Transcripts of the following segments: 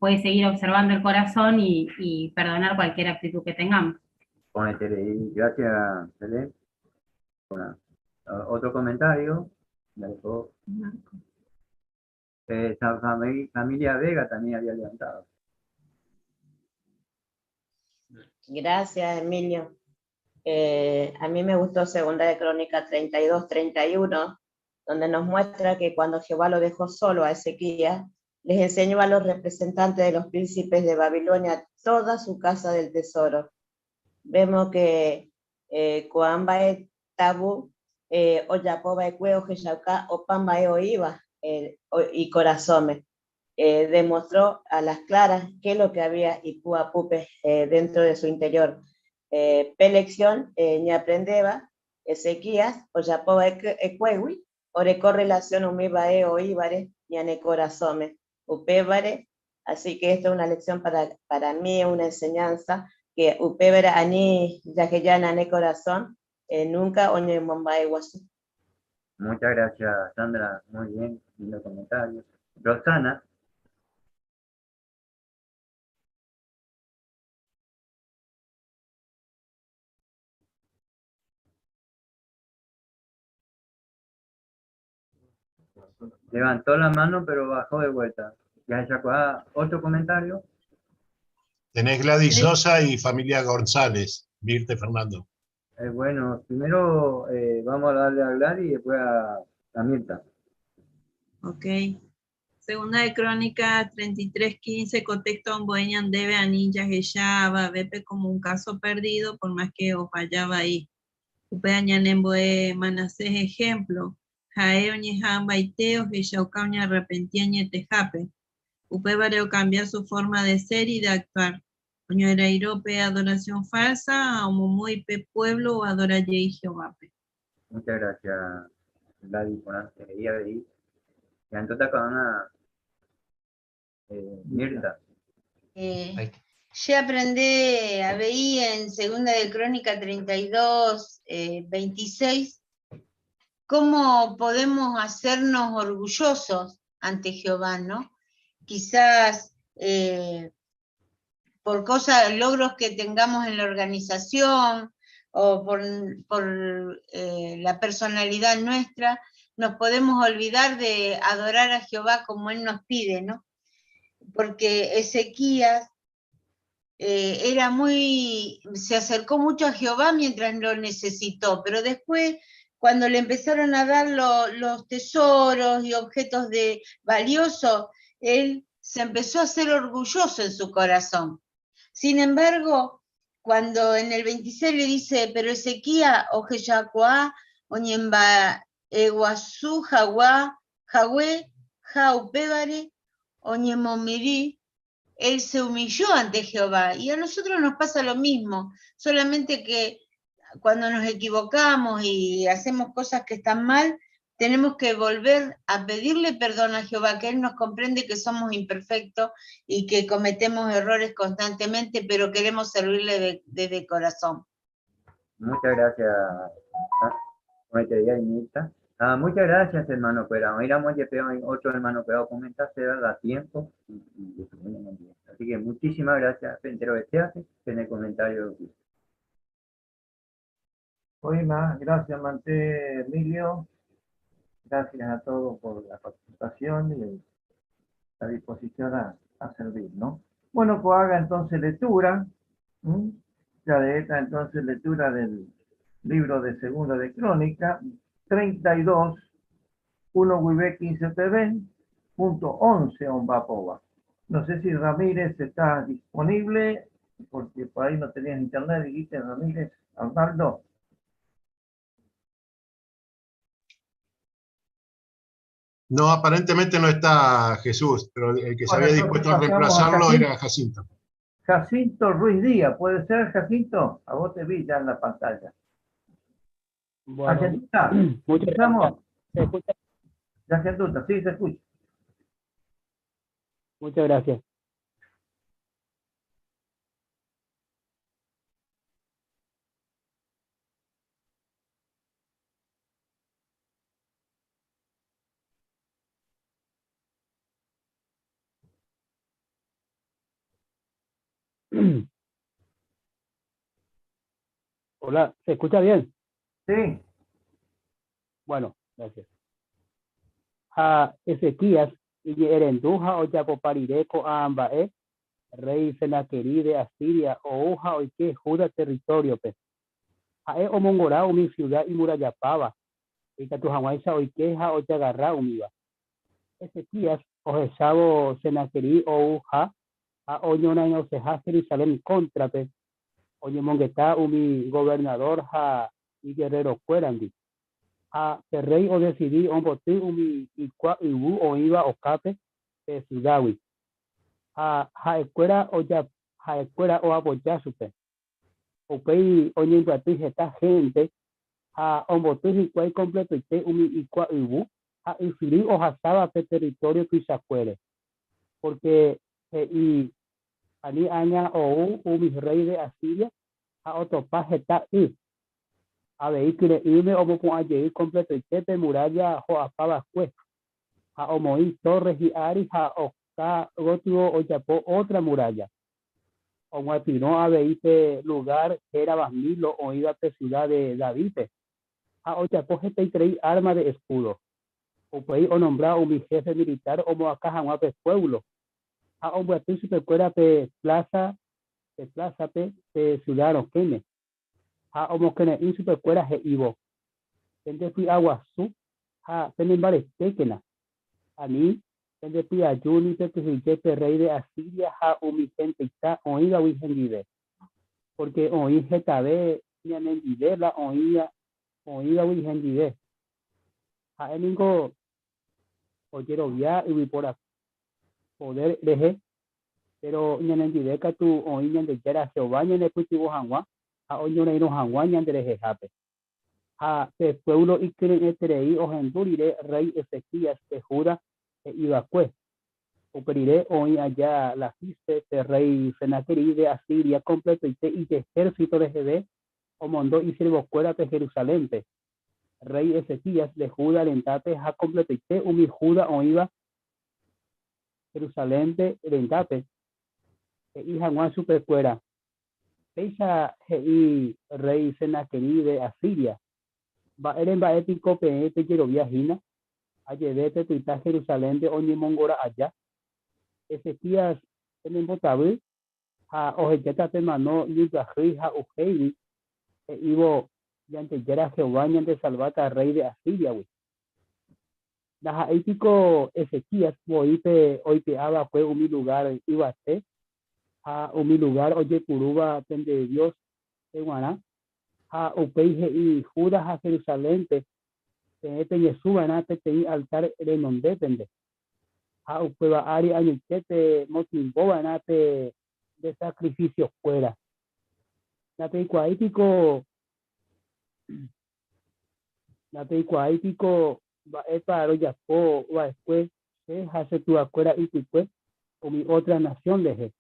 puede seguir observando el corazón y perdonar cualquier actitud que tengamos. Bueno, y gracias, Belén. Otro comentario. Me dejó, esa familia Vega también había levantado. Gracias, Emilio. A mí me gustó Segunda de Crónicas 32-31, donde nos muestra que cuando Jehová lo dejó solo a Ezequías, les enseñó a los representantes de los príncipes de Babilonia toda su casa del tesoro. Vemos que Coambae Tabu, Oyapoba Ecueo, Jeshauca, Opambae Oiva y Corazome. Demostró a las claras qué es lo que había y Puapupe dentro de su interior. Pelección, ni aprendeba, Ezequías, Oyapoba Ecuewi, Oreco relación Umibae o Ibare, ni Anecorazome, Upébare. Así que esto es una lección para mí, una enseñanza, que Upébare Ani Yajeyana Ane Corazón, nunca Oñe Mombae Guasú. Muchas gracias, Sandra. Muy bien, lindo comentario. Rosana. Levantó la mano, pero bajó de vuelta. Ya sacó otro comentario. Tenés Gladys Sosa y familia González, Mirte Fernando. Bueno, primero vamos a darle a Gladys y después a Mirta. Ok. Segunda de Crónica 33:15, contexto Amboeñan debe a ninjas echaba, vepe como un caso perdido, por más que os fallaba ahí. Upeañan emboe manasés ejemplo, jaeo ñejamba y teo, echaucauña arrepentiaña tejape. Upe vareo cambiar su forma de ser y de actuar. Oño era irope adoración falsa, o muy pe pueblo o adora yei Jehová. Muchas gracias, Gladys, por la teoría de ahí. Y entonces con Mirta. Ya aprendí a ver en Segunda de Crónica 32, 26, cómo podemos hacernos orgullosos ante Jehová, ¿no? Quizás por cosas, logros que tengamos en la organización o por la personalidad nuestra, nos podemos olvidar de adorar a Jehová como Él nos pide, ¿no? Porque Ezequías se acercó mucho a Jehová mientras lo necesitó, pero después, cuando le empezaron a dar los tesoros y objetos valiosos, él se empezó a ser orgulloso en su corazón. Sin embargo, cuando en el 26 le dice, pero Ezequías, Ojeyacuá, Oñemba, Eguazú, Jaguá, Jahue, Jaupébare, Oñemomiri, él se humilló ante Jehová, y a nosotros nos pasa lo mismo, solamente que cuando nos equivocamos y hacemos cosas que están mal, tenemos que volver a pedirle perdón a Jehová, que Él nos comprende que somos imperfectos y que cometemos errores constantemente, pero queremos servirle de corazón. Muchas gracias, Mirta. Muchas gracias, hermano Cuerao. Miramos que otro hermano Cuerao comentaste, da tiempo y así que muchísimas gracias, Pentero Besteaje, en el comentario. Hoy más, gracias Mante Emilio, gracias a todos por la participación y la disposición a servir, ¿no? Bueno, pues haga entonces lectura, ya de esta entonces lectura del libro de Segunda de Crónica, 32, 1 Wibé 15 TV, punto 11 Ombapova. No sé si Ramírez está disponible, porque por ahí no tenías internet, dijiste Ramírez, Arnaldo. No, aparentemente no está Jesús, pero el que se había dispuesto a reemplazarlo era Jacinto. Jacinto Ruiz Díaz, ¿puede ser, Jacinto? A vos te vi ya en la pantalla. Bueno, Argentina, muchas gracias. ¿Se escucha? Argentina, sí, se escucha. Muchas gracias. Hola, ¿se escucha bien? Sí. Bueno, gracias. A Ezequías, y Erenduja o Yapoparireko a Ambae, rey Senaquerí de Asiria, o Uja o Ike, Judá territorio, pues. A o Mongorá, mi ciudad y Murayapaba, y Catujahuaysa o Ikeja o Yagarra, umiva. Ezequías, o Jesabo Senaquerí o Uja, a Oñona en Oseja, Jerusalén, contra, pues. Oye, Monguetá, mi gobernador, y guerrero, Cuerandi. A rey o decidí on botí mi ibu o iba o cape de Sudawi. A escuela o ya escuela o apoyar su pe. O pei o ni batí esta gente a on botí y cual completo y te mi ibu a infili o hasaba pe territorio que se acuere. Porque y ali aña o mi rey de Asiria a otro paje ta y a vehículo irme o con ayer completo y te muralla o apaba pues a Omoí Torres y Ari a Oca Gotuo o Yapó otra muralla o Guapino a veinte lugar era Basmilo o iba a ciudad de David a Ochapó gente y creí arma de escudo o pues o nombrado mi jefe militar o Moacaja Guape pueblo a Omuatú supercuera pe plaza pe ciudad Oquene a Omoquene in supercuera je Ivo gente fui Aguazú a Penimbares Tequena a mí de pia juni te que rey de Asiria ha mi gente está oída vive porque oí jetabe ni en vive la oída vive a eningo oyero via y por poder deje pero ni en vive que tu oíña de yera se baña en el cultivo hangua a oño no hangua ni de jejape a el pueblo y creen estrei o gendurire rey Ezequías de Judá iba pues operiré hoy allá la fiste de rey Senaquerí de Asiria completo y de ejército de GB o mondó y sirvo fuera de Jerusalén rey Ezequías de Judá lentate ha completo y te umi Judá o iba Jerusalén de lentate y Juan super fuera esa y rey Senaquerí de Asiria va eren va ético pe quiero viajina ayedete tuita Jerusalén de oñi mongora allá Ezequías en el Botabú, a Ojeta te manó Yuga Rija Ujevi, e Ivo Yantellera Jehová de Salvata, rey de Asiria, güey. La ético Ezequías, hoy te aba fue un lugar, iba a un lugar, oye, Curuba, tende Dios, de Guaná, a Upeije y Judas a Jerusalén, te Yesúa, te altar de non depende. A Upeva Ari Añuchete, Motimboa, nate de sacrificio fuera. Nate Cuaítico, va para ya po, va después, hace tu acuera y tu pues, o mi otra nación deje.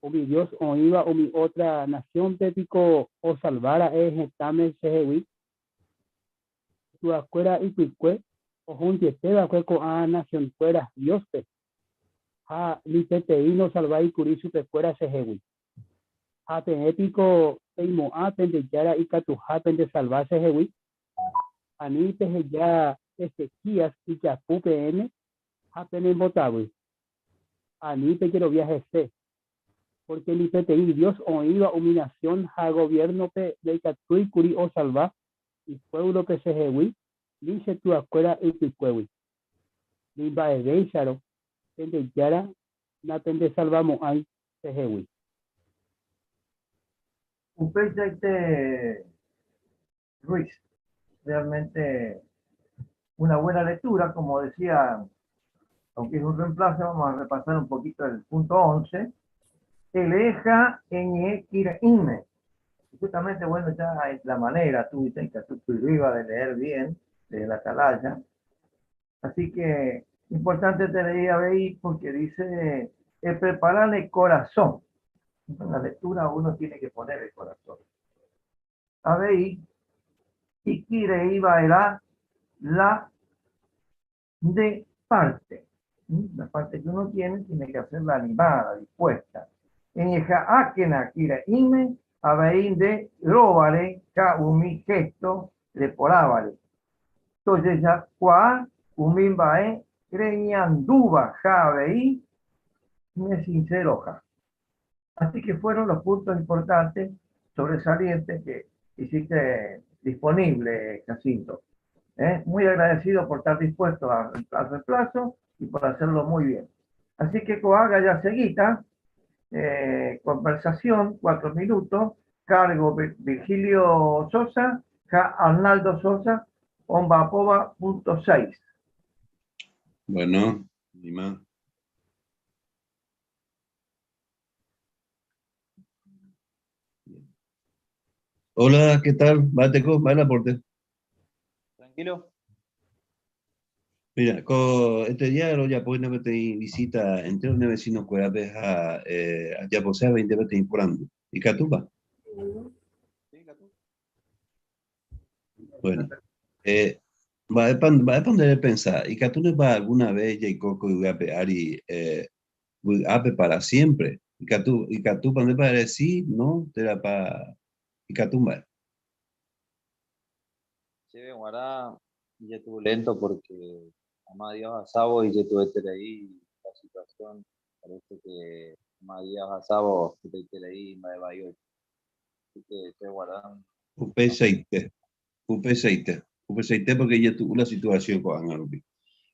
O mi Dios, o iba, o mi otra nación tético, o salvara, estame sejewi. Tu acuera y tu pues, o junte te va con a nación fuera, Dios te. A litete no salvar y curisu te fuera sejewi. A tenético teimo a de yara y catujaten de salvar sejewi. A mí te ya Ezequías y ya PUPN a tener votado. A mí te quiero viaje C. Porque ni te Dios o iba a nación a gobierno de catu y curi o salvar y pueblo que sejewi. Dice tu acuera y tu pueblo. Ni va a deisharo. De yara na tende salvamos ahí sejewi. Upeyte Ruiz, realmente una buena lectura, como decía, aunque es un reemplazo, vamos a repasar un poquito el punto 11. Eleja en Equiraime. Justamente, bueno, ya es la manera, tú dices que tú iba de leer bien, de la atalaya. Así que, importante te leía ahí porque dice, preparar el corazón. En la lectura uno tiene que poner el corazón. A ver, y quiere iba era la de parte. La parte que uno tiene que hacerla animada, dispuesta. Eneja Akena Kira Ime, Abeinde, Róbale, Ka Umi Gesto, Leporábale. Entonces ya, Kwa, Umimbae, Creñanduba, Javei, Mesinceroja. Así que fueron los puntos importantes, sobresalientes que hiciste disponible, Jacinto. Muy agradecido por estar dispuesto al reemplazo y por hacerlo muy bien. Así que Coaga ya seguita, conversación, 4 minutos, cargo Virgilio Sosa, Arnaldo Sosa, Ombapova.6. Bueno, ni más. Hola, ¿qué tal? Bateco, va el aporte. Tranquilo. Mira, este día lo ya pueden meter visita entre los vecinos que a veces allá posee 20 veces importando. ¿Y Catuba? Bueno, va a poner a pensar, ¿y Catuba va alguna vez y Coco y Ari ape para siempre? ¿Y Catuba no para decir, no? Te da para. ¿Y Catuba? Se ve guardar y ya estuvo lento porque a Dios a Sabo y ya tuve ahí la situación. Parece que a Dios a Sabo que te ahí me va yo. Así que estoy guardando. UP6, porque ya tuvo la situación con Angarubi.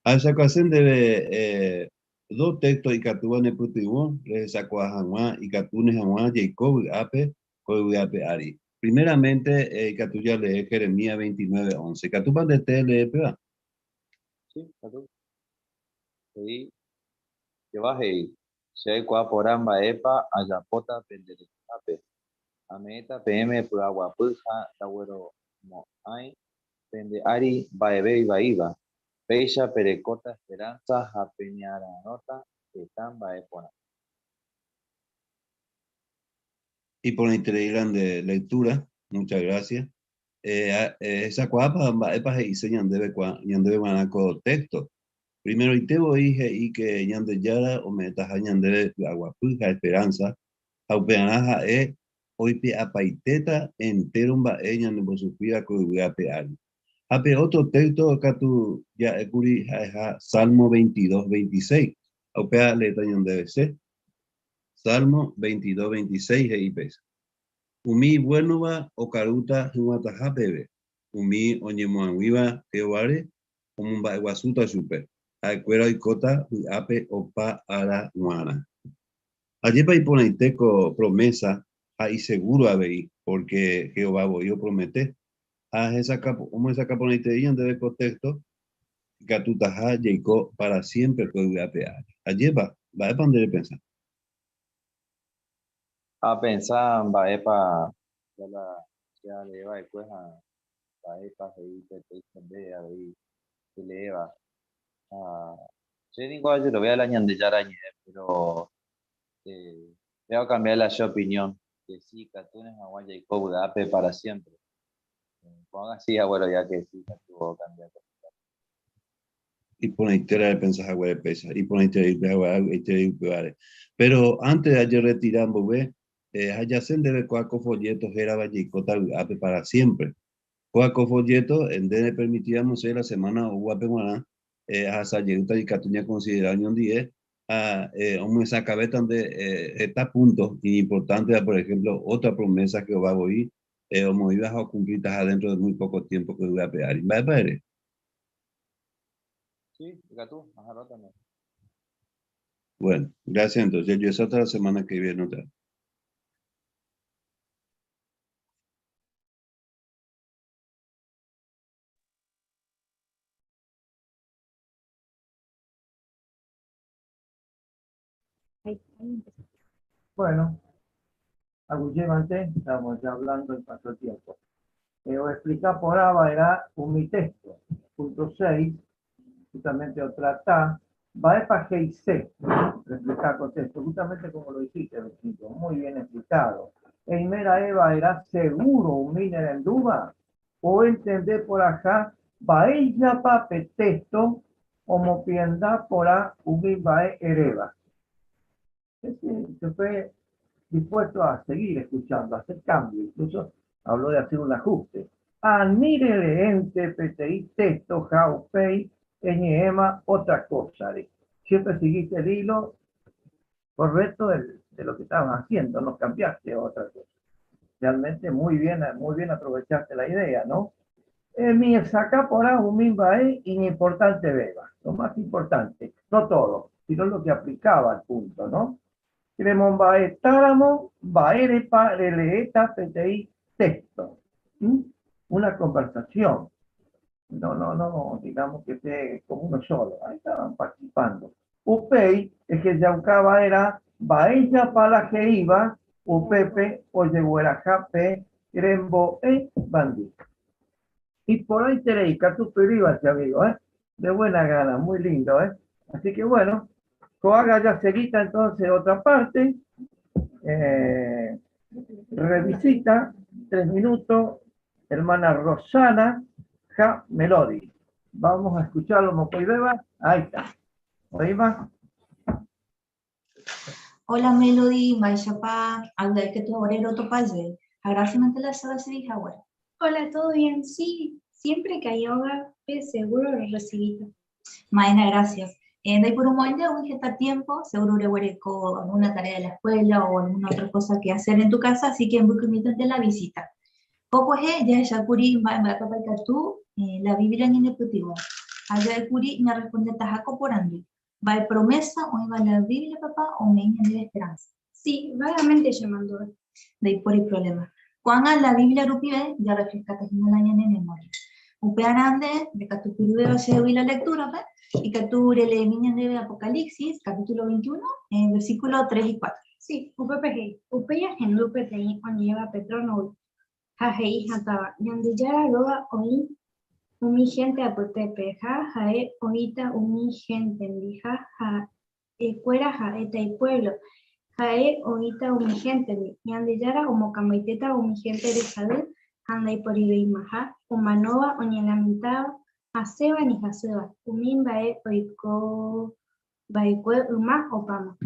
A esa ocasión debe dos textos y Catuba ne putivo, le sacó a Hanwa y Catune Hanwa, Jacob Ape, Ape Ari. Primeramente, Catuya lee Jeremías 29:11. Catuba de te lee, ¿verdad? Sí, Catuba. Sí, que baje. Se hay cua por amba epa, ayapota, penderecape. Ameta, PM, por agua, puja, tagüero, mo, ay, pende Ari, baebe y baiba. Pecha, perecota, esperanza, japeñara, nota, están baepona. Y por la interés de lectura, muchas gracias. Esa cuapa epa y señan debe manaco texto. Primero y te voy y que ñande yara o metas ñande agua puja esperanza. Aupeanaja hoy pe apaiteta enterumba ella no supira que voy a pear. Ape otro texto acá tú ya curi Salmo 22:26. Aupea letra ñande ser. Salmo 22:26 y pesa. Umi buenuba o caruta huataja bebe. Umi oñemuanguiva teoare omumba iguasuta super. Acuera y cota ape opa ara guana. Allí para iponeiteco promesa ahí seguro habéis porque Jehová voy yo promete a esa caponeitería debe contexto catutaja Jacob para siempre que voy a pear. Allí va a poner a pensar. A pensar, baepa, ya le va después a baepa, ahí te vea ahí, se le va. Yo digo, yo lo voy a la ñande ya arañe, pero voy a cambiar la su opinión. Que sí, Catunes Aguay Jacob Ape para siempre. Ponga así, abuelo, ya que sí, Catuvo cambiar. Y poneitera de pensar agua de pesa, y poneitera de pero antes de ayer retiramos, ve, Hayacen debe coaco folletos era vallicota ape para siempre. Coaco folletos, en debe permitíamos ser la semana o guapeguaná, hasta llegar y catuña considerado un día, como esa cabeza de está punto importante, por ejemplo, otra promesa que va a oír, como ibas a cumplir dentro de muy poco tiempo que voy a pegar. ¿Va a ver? Sí, fíjate tú, ajá, también. Bueno, gracias entonces. Yo esa otra semana que viene otra. Bueno, Agullevante, estamos ya hablando en paso tiempo. Os explicar por ahora era un mi texto. Punto 6, justamente otra está, va para GIC, explicar contexto, justamente como lo hiciste, Besito, muy bien explicado. En mera Eva era seguro un miner en duda, o entender por acá, va ella para texto, como pienda por a un va ereva. Se fue dispuesto a seguir escuchando, a hacer cambios, incluso habló de hacer un ajuste. Admire ente, PTI, texto, jaupei, ema, otra cosa. Siempre seguiste el hilo correcto de lo que estabas haciendo, no cambiaste a otra cosa. Realmente muy bien aprovechaste la idea, ¿no? Mi saca por un importante beba, lo más importante, no todo, sino lo que aplicaba al punto, ¿no? Cremon bae táramo, baerepa, releeta, PTI, texto. Una conversación. No, digamos que esté como uno solo, ahí estaban participando. Upei, es que Yaucaba era Baella para que iba, Upepe, Oyehuerajape, Grembo, Bandí. Y por ahí tenéis Catupiriba, ese amigo, de buena gana, muy lindo, Así que bueno, Coaga ya seguita entonces otra parte, revisita, 3 minutos, hermana Rosana, Ja Melody. Vamos a escucharlo, Mocoibeba. Ahí está. ¿Ahí va? Hola Melody, Maishapa, habla que tu obrero topaye. Agradecimiento la sala se dije ahora. Hola, ¿todo bien? Sí, siempre que hay yoga, seguro lo recibito. Maena, gracias. De ahí por un momento, hoy está tiempo, seguro con alguna tarea de la escuela o alguna otra cosa que hacer en tu casa, así que en buscamiento de la visita. Poco es ya Shakuri, va a papá tú, la Biblia en el ejecutivo. Allá de Curi me responde Tajaco por Andy. ¿Va de promesa o iba la Biblia, papá, o me de esperanza? Sí, vagamente llamando. De ahí por el problema. Cuando la Biblia rupive, ya refrescate en el año de memoria. Un grande de que tu va a ser la lectura, y que tú le de Apocalipsis, capítulo 21, versículo 3 y 4. Sí, upepe, upeya en lupe te onieva petrono, jajei jataba, yande yara roba oí, umi gente apotepe, jae oíta umi gente, ndija, cuera jaeta y pueblo, jae oíta umi gente, yande yara omocamaiteta umi gente de salud, anda y por imaja, umanova oñelamentaba, Aseba ni Haseba, Umin bae oiko baekue uma opama.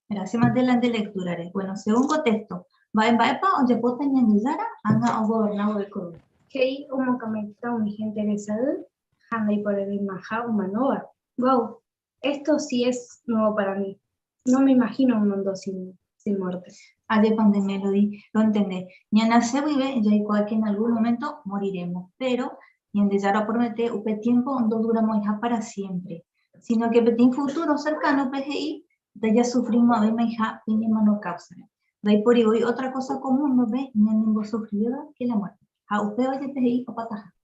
Gracias, más adelante lectura. Bueno, según contexto, baepa o yapota ñandizara, anga o gobernado de Coro. Kei umo kameta un gente de salud, anda y por el maja umanova. Wow, esto sí es nuevo para mí. No me imagino un mundo sin muerte. Adepan de Melody, lo entendé. Ñana se vive, ya igual que en algún momento moriremos, pero y en desarrollo promete un tiempo no duramos ya para siempre, sino que en futuro cercano PGI de ya sufrimos a ver hija y no causa. De ahí por hoy otra cosa común no ve ni ningún sufrido que la muerte. A usted vaya PGI o pataja.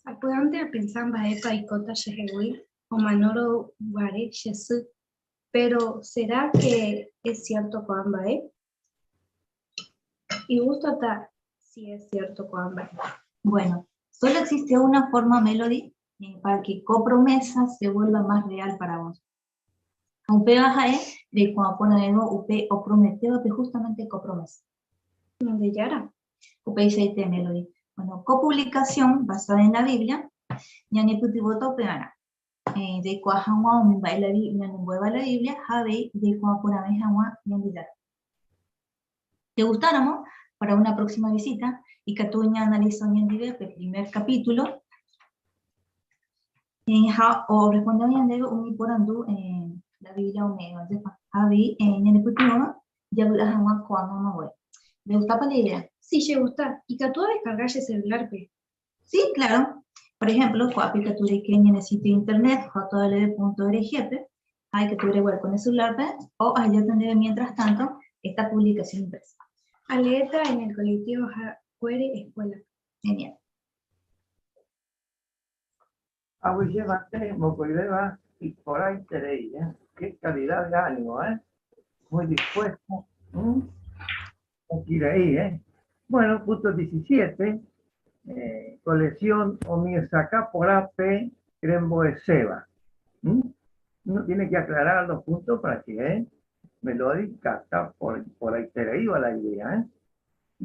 Acuérdate pensar en epa y cota shehewi o manoro guare shesu, pero ¿será que es cierto con Ambae? Y gusto hasta si es cierto con Ambae. Bueno. Solo existe una forma Melody para que copromesa se vuelva más real para vos. Upe baja de cuando pone algo upe o prometeo de justamente copromesa. ¿De Yara? Upe dice Melody. Bueno, copublicación basada en la Biblia, ya ni putivoto pegara. De cuajama o me va la Biblia, no mueva la Biblia, jabe de cuando por ahí jama y en Yara. ¿Te gustáramos? Para una próxima visita, y que tú analizó en el primer capítulo, o respondió en el uniporando la Biblia o medio, habí en el cultivo, ya lo dejamos cuando no voy. ¿Me gustaba la idea? Sí, me gusta. ¿Y que tú descargas el celular? Sí, claro. Por ejemplo, cuando tú que necesito internet, jtl.org, hay que tú igual con el celular, o allá tendré mientras tanto esta publicación impresa. Aleta en el colectivo Juere Escuela. Genial. Y por ahí tenéis, qué calidad de ánimo, muy dispuesto. Aquí ahí, Bueno, punto 17, colección Omiesacá por AP Crembo de Seba. Uno tiene que aclarar los puntos para que Melody capta por ahí te iba la idea,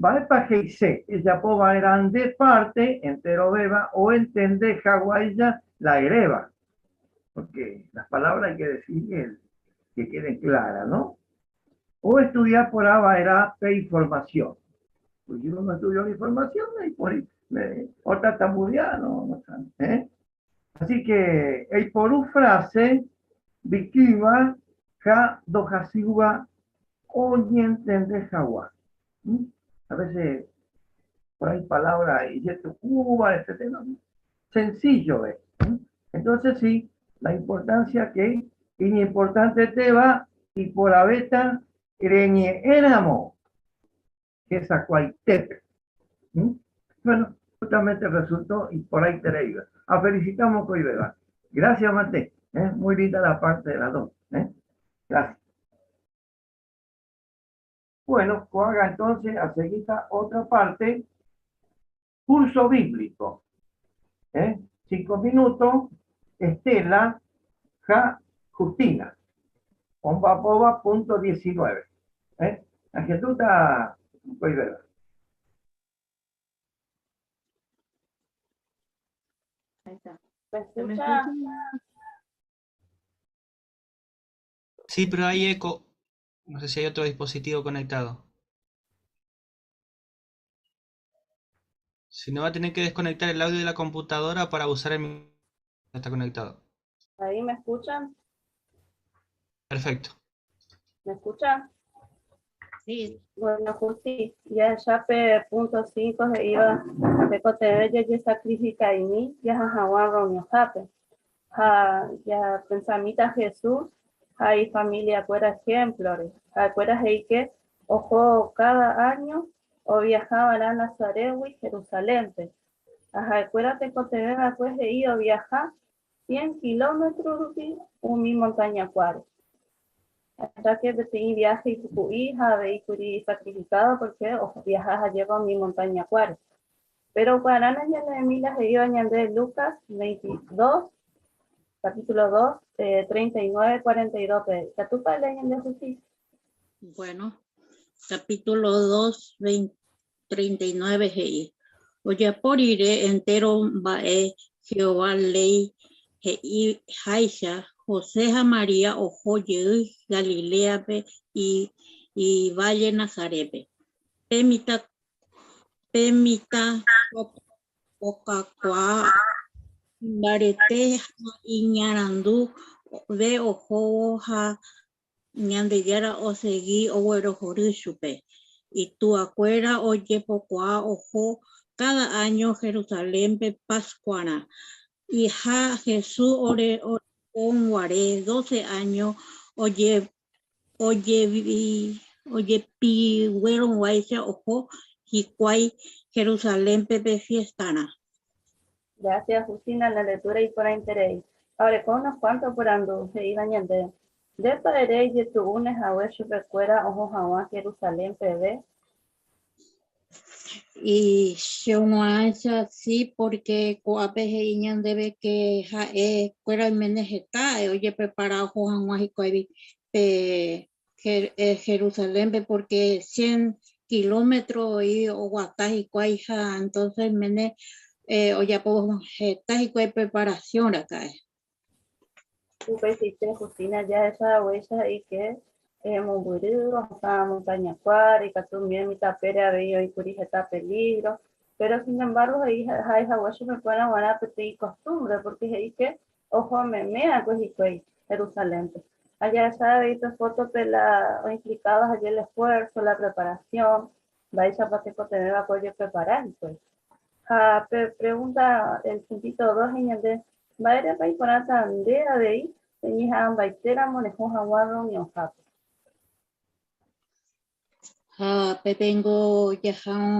Va para que se, ella poba eran de parte, entero beba, o entender jaguaya la hereba. Porque las palabras hay que decir que queden claras, ¿no? O estudiar por ABA era información. Pues yo no estudio la información y por otra tamudeada, no sabe. Así que, hay por una frase, Vikiva, ja, dojasiva, oyentende jaguar. A veces, por ahí palabras, y esto, etc. Sencillo es. Entonces, sí, la importancia que, importante te va, y por la beta, creñe éramos, que es Acuaitep. Bueno, justamente resultó y por ahí te iba. Felicitamos con Ibeba. Gracias, Mate. Muy linda la parte de las dos. Gracias. Bueno, haga entonces a seguir otra parte. Curso bíblico. 5 minutos. Estela Ja Justina. Ombapova.19. La que tú estás con Ibeba. ¿Me escucha? Sí, pero hay eco. No sé si hay otro dispositivo conectado. Si no, va a tener que desconectar el audio de la computadora para usar el micrófono que está conectado. ¿Ahí me escuchan? Perfecto. ¿Me escuchan? Sí. Bueno, justi, ya punto 5 de iba de cotería ya sacrifica y mí, ya jajaguan reunión jape. Ya pensamita Jesús, hay familia fuera ejemplos, fuera que ojo cada año o viajaban a Nazaret y Jerusalén. Acuérdate que te ven después de ir a viajar 100 kilómetros un mi montaña cuare. Hasta que te viaje y tu hija vehículo sacrificado porque viajas a llevar mi montaña cuare. Pero para no ya milas de iba de Lucas 22, capítulo 2, 39, 42. ¿Ya tú para leer de justicia? Bueno, capítulo 2, 39 GI. Oye, por iré entero vae Jehová ley GI Haisha, José María ojo Yehu Galilea y Valle Nazarepe. Pemita Ocacua Barete Iñarandu ve ojo ha ñandeyara osegui owero horychupe. Y tu acuera oye pocoa ojo cada año Jerusalén pe Pascuana. Y ja Jesús ore con guaré 12 años oye pi hueron guaysa ojo y cuay Jerusalén pepe fiestana. Gracias, Justina, la lectura y por interés. Ahora, con unos cuantos por ando, se iban de padre y tu unes a ver su recuerda ojo a Jerusalén pepe. Y yo no hace así porque coapeje iñan debe que fuera el menejeta oye preparado Juan Mágico Jerusalén porque 100 kilómetros y Oguatá y Cuaija entonces mene oye pues y cuál preparación acá Pues si Justina ya esa huella y que Mumburú, montaña cuara y que también mi tapera veía y curijeta peligro, pero sin embargo ahí huella me pueden aguantar y costumbre porque ahí que ojo me pues y que Jerusalén. Allá sabe estas fotos o implicadas allí el esfuerzo, la preparación, vais a pasar por tener apoyo preparar pues. Pregunta el puntito 2 en el de Baile para ir para Tandea de ahí, tenías baitera, monejo jaguarro y ojapo. Pepengo ya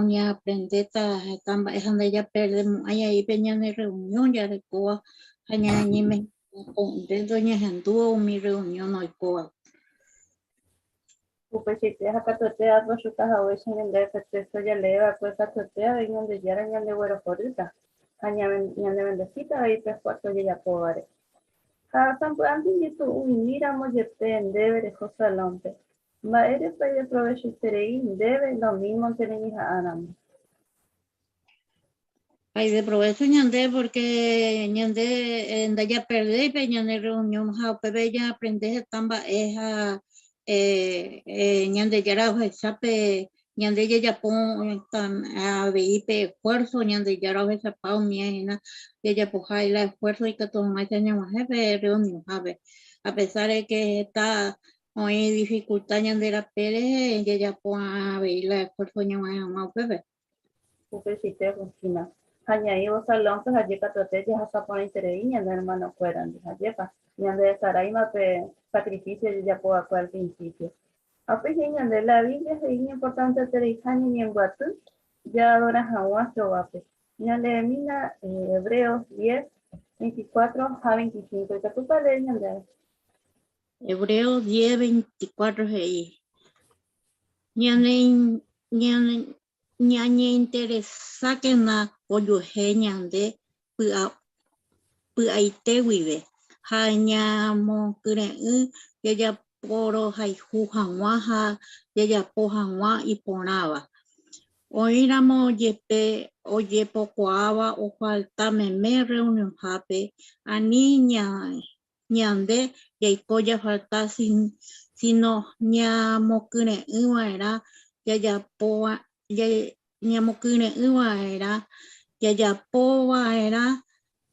ya aprendeta tamba es donde ya perdemos ahí peña de reunión ya de coa aña ni me de doña Jandúa mi reunión hoy coa Pues si te acá totea pues yo estás a veces en el de ya le va pues acá totea vengan de ya añan de güero forita aña de bendecita ahí pues cuarto ya pobare San Antes y tú miramos ya te en debe de José Lompe ma eres para ir provecho y debe lo mismo tenéis a Anam. Ay, de provecho ñandé porque ñandé en daya perdé y ñandé reunión ja pepe ya aprende tamba es ñande yara chape ñande ya pon a veipe esfuerzo ñande yara chapao miena ya poja el esfuerzo y que todo más años jefe reunión a pesar de que está hay dificultad ñande la pere ya pon a ver el esfuerzo ño más bebé Upechite Justina. Hañaivo salón, pues allí catote ya hasta por interés y hermano fueran de Jayepa. Ñande de Saraima pe sacrificio ya puedo al principio. A pequeña de la Biblia es importante Terejaña y en Guatú, ya adora Jaguas Jovape. Ñande mina Hebreos 10, 24 a 25. ¿Y qué tú lees, Ñande? Hebreos 10, 24 ahí. Ñande ñañe interesa que na oyuhe ñande py'aite guive ha ñamokyre'ỹ jajapórõ haihu hag̃ua ha jajapo hag̃ua iporãva oĩramo jepe ojepokuaáva ofalta meme reunionhápe ani ñande jaiko jafalta sino ñamokyre'ỹva'erã ñamokyre'ỹva'erã jajapova'erã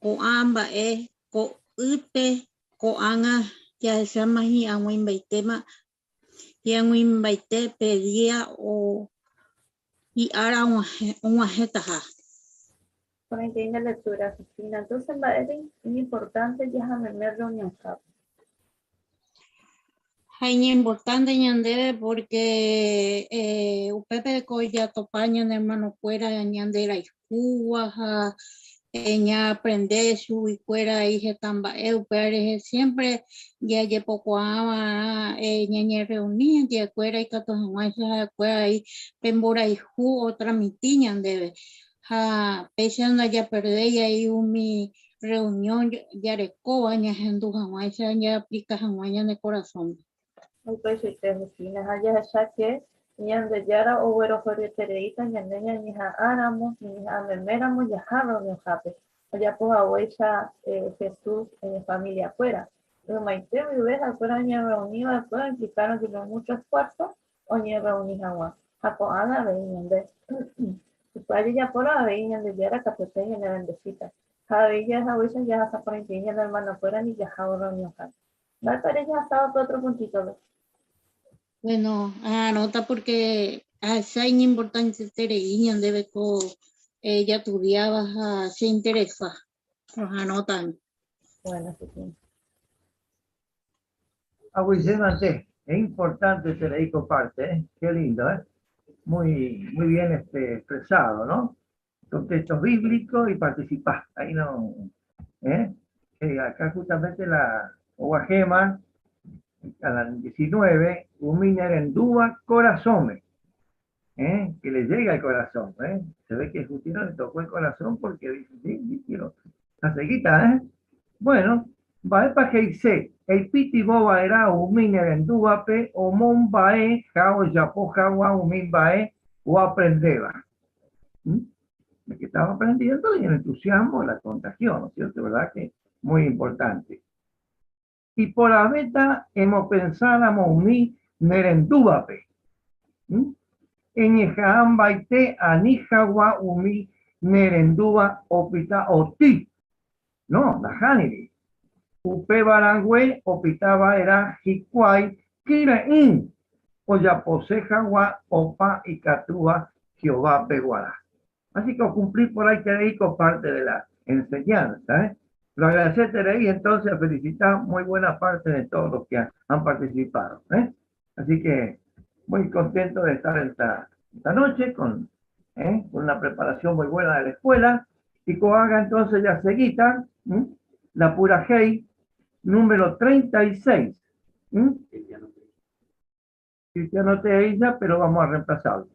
ko'ã mba'e ko'ýpe ko'ág̃a jahecháma hi'ag̃uimbaite pedía hi'ára og̃uahẽtaha. Por entiende lectura, Cristina. Entonces, es importante ya me reunión. Es importante ñandeve porque upépe ya topaña de hermano fuera ñande la iscuba ña aprende su y fuera y tamba pero siempre ya pocoaba ña reunía ya fuera y catos ya fuera y pembora y otra mitiña debe pensando ya perder y ahí mi reunión ya recoba ña gente ya aplica ña de corazón. Pues Justina, ya que ñande yara o güero fuera tereita ñande ña áramos ña meméramos ya jarro de jape ya pues abuela Jesús familia afuera pero maite vive afuera ña reunida afuera implicaron que no mucho esfuerzo o ña reunida agua japo ana ve ñande y para ya por la ve ñande yara capete ña bendecita jabe ya abuela ya hasta por ña de hermano afuera ni ya jarro reunión jape va para ya hasta otro puntito. Bueno, anota porque es importante tener debe co ella estudiaba se interesa. Nos anotan. Bueno, sí. Es importante tener parte, qué lindo, muy bien expresado, ¿no? Contextos bíblicos y participar. Ahí no, acá justamente la Oguajema a las 19, Uminerendúa Corazón, que le llega al corazón, se ve que Justino le tocó el corazón porque dice, sí, quiero la seguita, bueno, va para que dice, el piti boba era Uminerendúa pe o monbae, jao yapo jawa uminbae o aprendeba. Que estaba aprendiendo y el entusiasmo la contagió, ¿no es cierto? ¿Verdad? Que muy importante. Y por la beta hemos pensado mi merendúape. En Ejaam baite anijawa umi merendúa opita oti. No, la janiri. Upe barangüe opitaba era jicuay kirein. O ya posejawa opa y catúa Jehová peguara. Así que cumplir por ahí tereico parte de la enseñanza, Lo agradecer y entonces felicitar muy buena parte de todos los que han participado. Así que muy contento de estar esta noche con una preparación muy buena de la escuela. Y como haga entonces ya seguida la pura Hey número 36. Cristiano Teilla, pero vamos a reemplazarlo.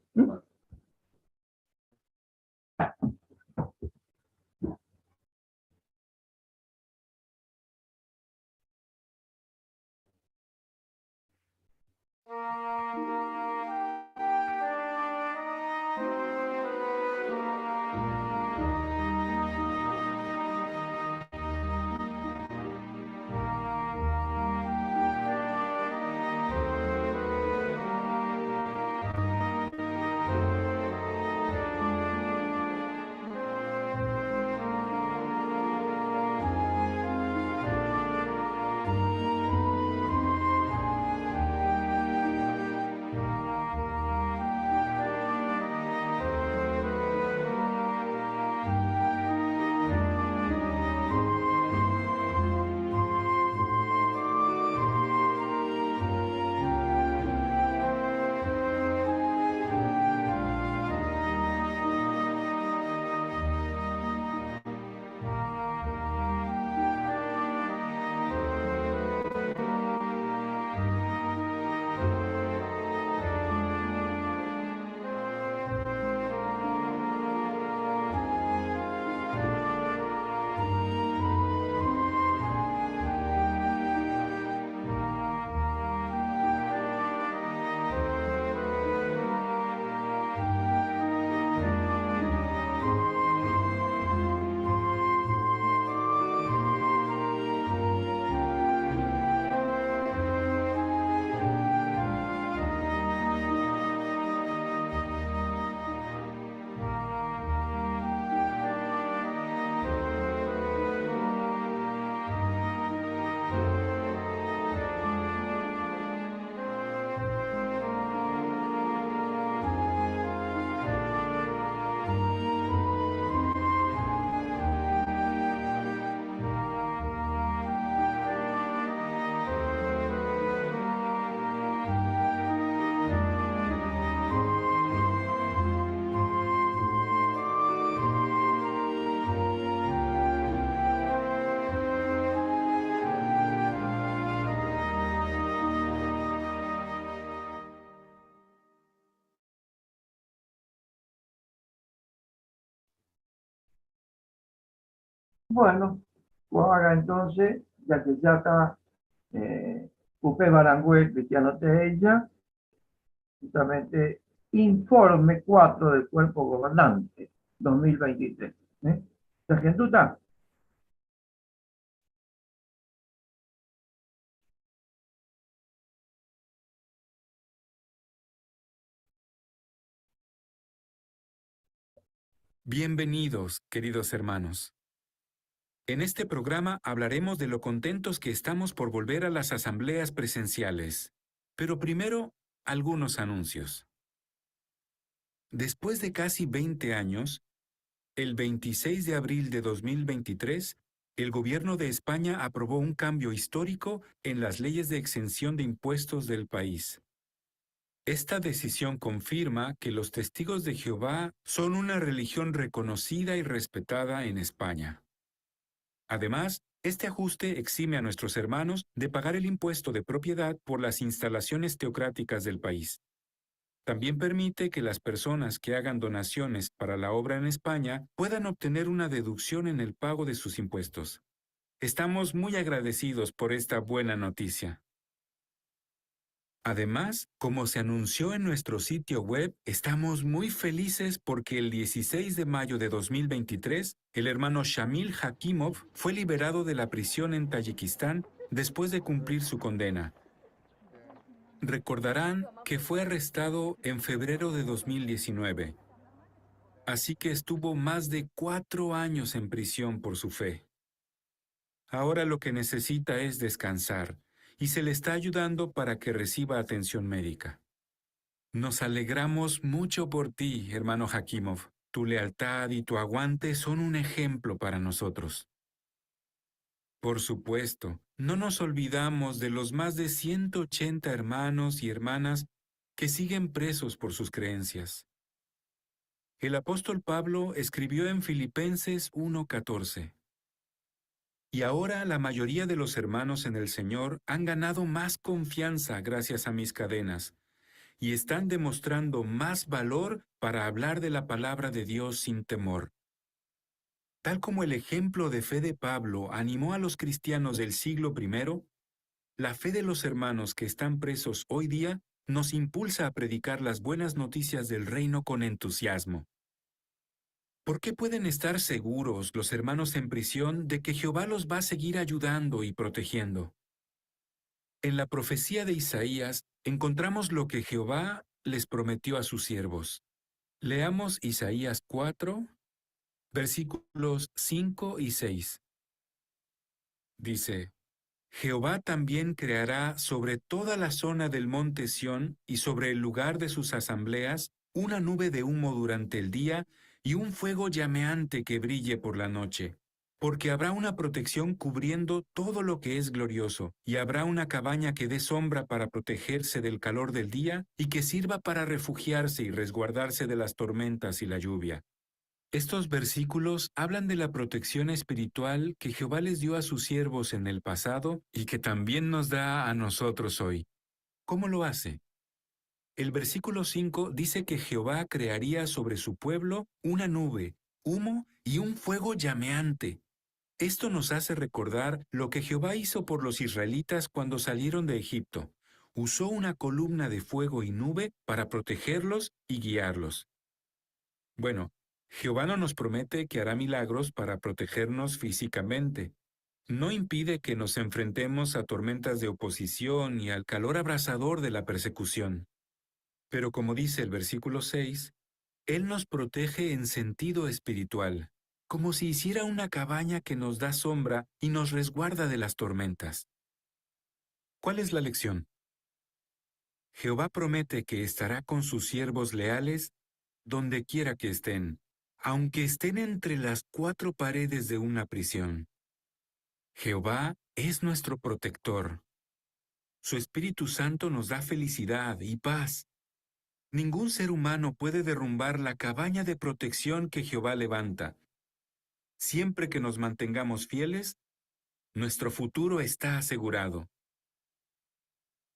Bueno, pues haga entonces, ya que ya está Upe Barangüe, Cristiano Tejella, justamente informe 4 del Cuerpo Gobernante 2023. Sargento está. Bienvenidos, queridos hermanos. En este programa hablaremos de lo contentos que estamos por volver a las asambleas presenciales. Pero primero, algunos anuncios. Después de casi 20 años, el 26 de abril de 2023, el Gobierno de España aprobó un cambio histórico en las leyes de exención de impuestos del país. Esta decisión confirma que los testigos de Jehová son una religión reconocida y respetada en España. Además, este ajuste exime a nuestros hermanos de pagar el impuesto de propiedad por las instalaciones teocráticas del país. También permite que las personas que hagan donaciones para la obra en España puedan obtener una deducción en el pago de sus impuestos. Estamos muy agradecidos por esta buena noticia. Además, como se anunció en nuestro sitio web, estamos muy felices porque el 16 de mayo de 2023, el hermano Shamil Hakimov fue liberado de la prisión en Tayikistán después de cumplir su condena. Recordarán que fue arrestado en febrero de 2019, así que estuvo más de 4 años en prisión por su fe. Ahora lo que necesita es descansar, y se le está ayudando para que reciba atención médica. Nos alegramos mucho por ti, hermano Hakimov. Tu lealtad y tu aguante son un ejemplo para nosotros. Por supuesto, no nos olvidamos de los más de 180 hermanos y hermanas que siguen presos por sus creencias. El apóstol Pablo escribió en Filipenses 1:14. Y ahora la mayoría de los hermanos en el Señor han ganado más confianza gracias a mis cadenas, y están demostrando más valor para hablar de la palabra de Dios sin temor. Tal como el ejemplo de fe de Pablo animó a los cristianos del siglo I, la fe de los hermanos que están presos hoy día nos impulsa a predicar las buenas noticias del reino con entusiasmo. ¿Por qué pueden estar seguros los hermanos en prisión de que Jehová los va a seguir ayudando y protegiendo? En la profecía de Isaías encontramos lo que Jehová les prometió a sus siervos. Leamos Isaías 4, versículos 5 y 6. Dice: Jehová también creará sobre toda la zona del monte Sión y sobre el lugar de sus asambleas una nube de humo durante el día y un fuego llameante que brille por la noche. Porque habrá una protección cubriendo todo lo que es glorioso, y habrá una cabaña que dé sombra para protegerse del calor del día y que sirva para refugiarse y resguardarse de las tormentas y la lluvia. Estos versículos hablan de la protección espiritual que Jehová les dio a sus siervos en el pasado y que también nos da a nosotros hoy. ¿Cómo lo hace? El versículo 5 dice que Jehová crearía sobre su pueblo una nube, humo y un fuego llameante. Esto nos hace recordar lo que Jehová hizo por los israelitas cuando salieron de Egipto. Usó una columna de fuego y nube para protegerlos y guiarlos. Bueno, Jehová no nos promete que hará milagros para protegernos físicamente. No impide que nos enfrentemos a tormentas de oposición y al calor abrasador de la persecución. Pero como dice el versículo 6, Él nos protege en sentido espiritual, como si hiciera una cabaña que nos da sombra y nos resguarda de las tormentas. ¿Cuál es la lección? Jehová promete que estará con sus siervos leales donde quiera que estén, aunque estén entre las 4 paredes de una prisión. Jehová es nuestro protector. Su Espíritu Santo nos da felicidad y paz. Ningún ser humano puede derrumbar la cabaña de protección que Jehová levanta. Siempre que nos mantengamos fieles, nuestro futuro está asegurado.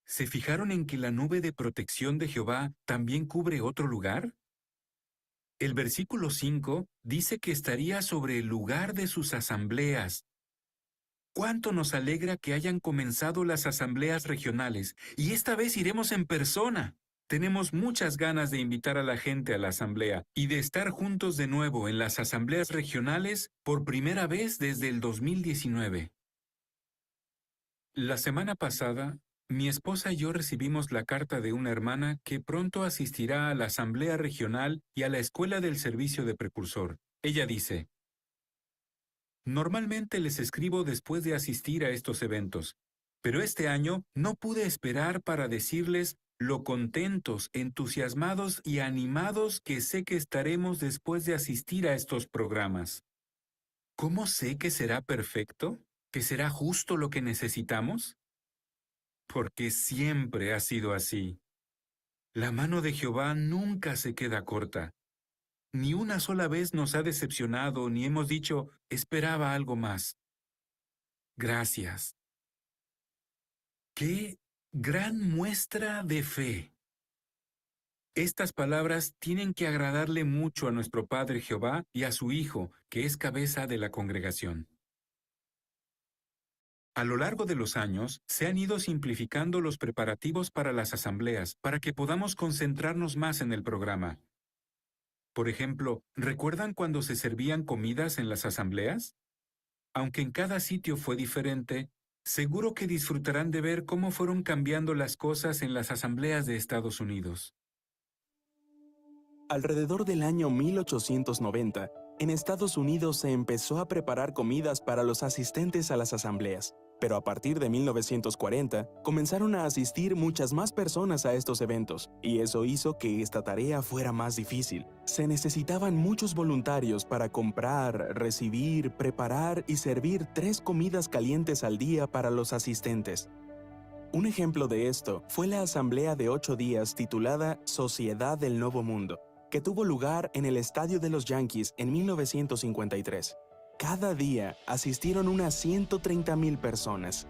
¿Se fijaron en que la nube de protección de Jehová también cubre otro lugar? El versículo 5 dice que estaría sobre el lugar de sus asambleas. ¡Cuánto nos alegra que hayan comenzado las asambleas regionales! Y esta vez iremos en persona. Tenemos muchas ganas de invitar a la gente a la asamblea y de estar juntos de nuevo en las asambleas regionales por primera vez desde el 2019. La semana pasada, mi esposa y yo recibimos la carta de una hermana que pronto asistirá a la asamblea regional y a la escuela del servicio de precursor. Ella dice: normalmente les escribo después de asistir a estos eventos, pero este año no pude esperar para decirles lo contentos, entusiasmados y animados que sé que estaremos después de asistir a estos programas. ¿Cómo sé que será perfecto? ¿Que será justo lo que necesitamos? Porque siempre ha sido así. La mano de Jehová nunca se queda corta. Ni una sola vez nos ha decepcionado ni hemos dicho, esperaba algo más. Gracias. ¡Qué gran muestra de fe! Estas palabras tienen que agradarle mucho a nuestro Padre Jehová y a su Hijo, que es cabeza de la congregación. A lo largo de los años, se han ido simplificando los preparativos para las asambleas, para que podamos concentrarnos más en el programa. Por ejemplo, ¿recuerdan cuando se servían comidas en las asambleas? Aunque en cada sitio fue diferente, seguro que disfrutarán de ver cómo fueron cambiando las cosas en las asambleas de Estados Unidos. Alrededor del año 1890, en Estados Unidos se empezó a preparar comidas para los asistentes a las asambleas. Pero a partir de 1940, comenzaron a asistir muchas más personas a estos eventos, y eso hizo que esta tarea fuera más difícil. Se necesitaban muchos voluntarios para comprar, recibir, preparar y servir 3 comidas calientes al día para los asistentes. Un ejemplo de esto fue la asamblea de 8 días titulada Sociedad del Nuevo Mundo, que tuvo lugar en el Estadio de los Yankees en 1953. Cada día asistieron unas 130,000 personas.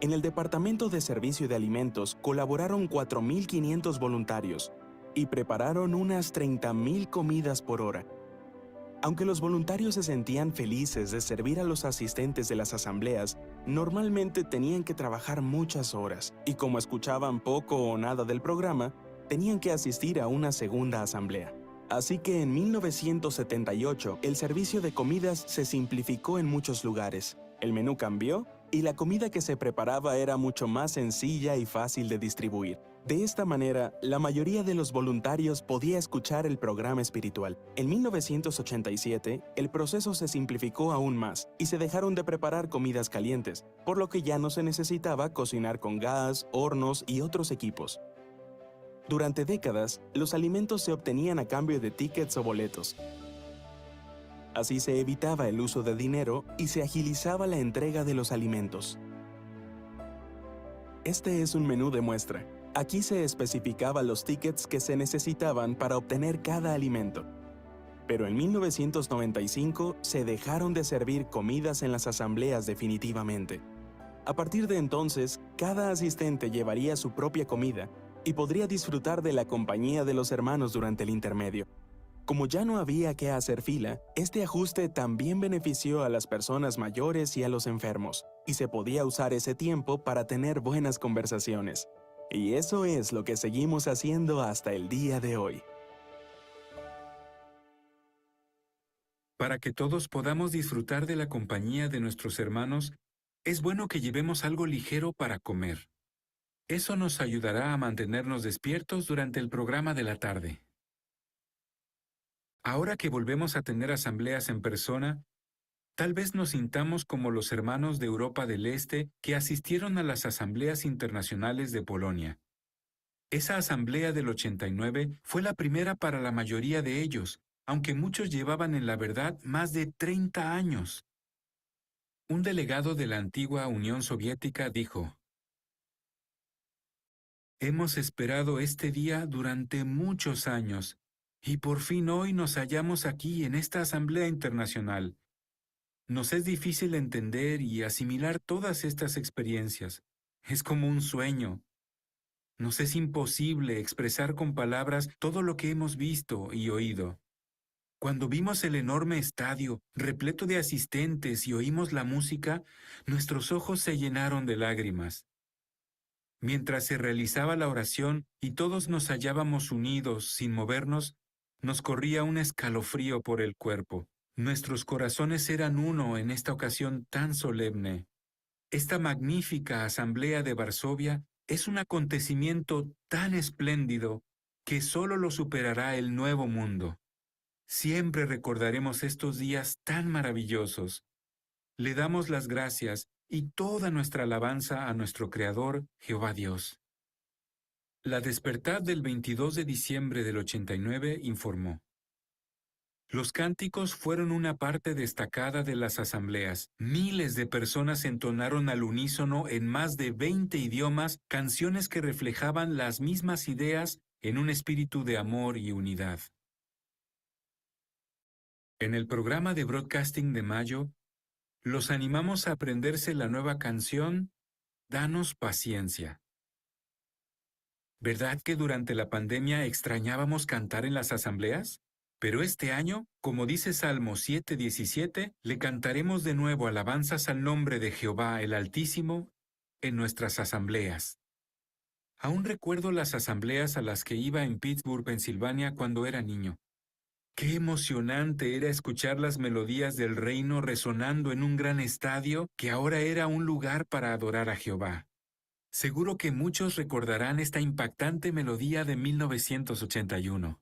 En el Departamento de Servicio de Alimentos colaboraron 4,500 voluntarios y prepararon unas 30,000 comidas por hora. Aunque los voluntarios se sentían felices de servir a los asistentes de las asambleas, normalmente tenían que trabajar muchas horas y como escuchaban poco o nada del programa, tenían que asistir a una segunda asamblea. Así que en 1978, el servicio de comidas se simplificó en muchos lugares. El menú cambió y la comida que se preparaba era mucho más sencilla y fácil de distribuir. De esta manera, la mayoría de los voluntarios podía escuchar el programa espiritual. En 1987, el proceso se simplificó aún más y se dejaron de preparar comidas calientes, por lo que ya no se necesitaba cocinar con gas, hornos y otros equipos. Durante décadas, los alimentos se obtenían a cambio de tickets o boletos. Así se evitaba el uso de dinero y se agilizaba la entrega de los alimentos. Este es un menú de muestra. Aquí se especificaban los tickets que se necesitaban para obtener cada alimento. Pero en 1995 se dejaron de servir comidas en las asambleas definitivamente. A partir de entonces, cada asistente llevaría su propia comida y podría disfrutar de la compañía de los hermanos durante el intermedio. Como ya no había que hacer fila, este ajuste también benefició a las personas mayores y a los enfermos, y se podía usar ese tiempo para tener buenas conversaciones. Y eso es lo que seguimos haciendo hasta el día de hoy. Para que todos podamos disfrutar de la compañía de nuestros hermanos, es bueno que llevemos algo ligero para comer. Eso nos ayudará a mantenernos despiertos durante el programa de la tarde. Ahora que volvemos a tener asambleas en persona, tal vez nos sintamos como los hermanos de Europa del Este que asistieron a las asambleas internacionales de Polonia. Esa asamblea del 89 fue la primera para la mayoría de ellos, aunque muchos llevaban en la verdad más de 30 años. Un delegado de la antigua Unión Soviética dijo: hemos esperado este día durante muchos años, y por fin hoy nos hallamos aquí en esta Asamblea Internacional. Nos es difícil entender y asimilar todas estas experiencias. Es como un sueño. Nos es imposible expresar con palabras todo lo que hemos visto y oído. Cuando vimos el enorme estadio, repleto de asistentes, y oímos la música, nuestros ojos se llenaron de lágrimas. Mientras se realizaba la oración y todos nos hallábamos unidos, sin movernos, nos corría un escalofrío por el cuerpo. Nuestros corazones eran uno en esta ocasión tan solemne. Esta magnífica asamblea de Varsovia es un acontecimiento tan espléndido que solo lo superará el nuevo mundo. Siempre recordaremos estos días tan maravillosos. Le damos las gracias y toda nuestra alabanza a nuestro Creador, Jehová Dios. La Despertad del 22 de diciembre del 89 informó: los cánticos fueron una parte destacada de las asambleas. Miles de personas entonaron al unísono en más de 20 idiomas canciones que reflejaban las mismas ideas en un espíritu de amor y unidad. En el programa de broadcasting de mayo, los animamos a aprenderse la nueva canción Danos paciencia. ¿Verdad que durante la pandemia extrañábamos cantar en las asambleas? Pero este año, como dice Salmo 7:17, le cantaremos de nuevo alabanzas al nombre de Jehová el Altísimo en nuestras asambleas. Aún recuerdo las asambleas a las que iba en Pittsburgh, Pensilvania, cuando era niño. Qué emocionante era escuchar las melodías del reino resonando en un gran estadio que ahora era un lugar para adorar a Jehová. Seguro que muchos recordarán esta impactante melodía de 1981.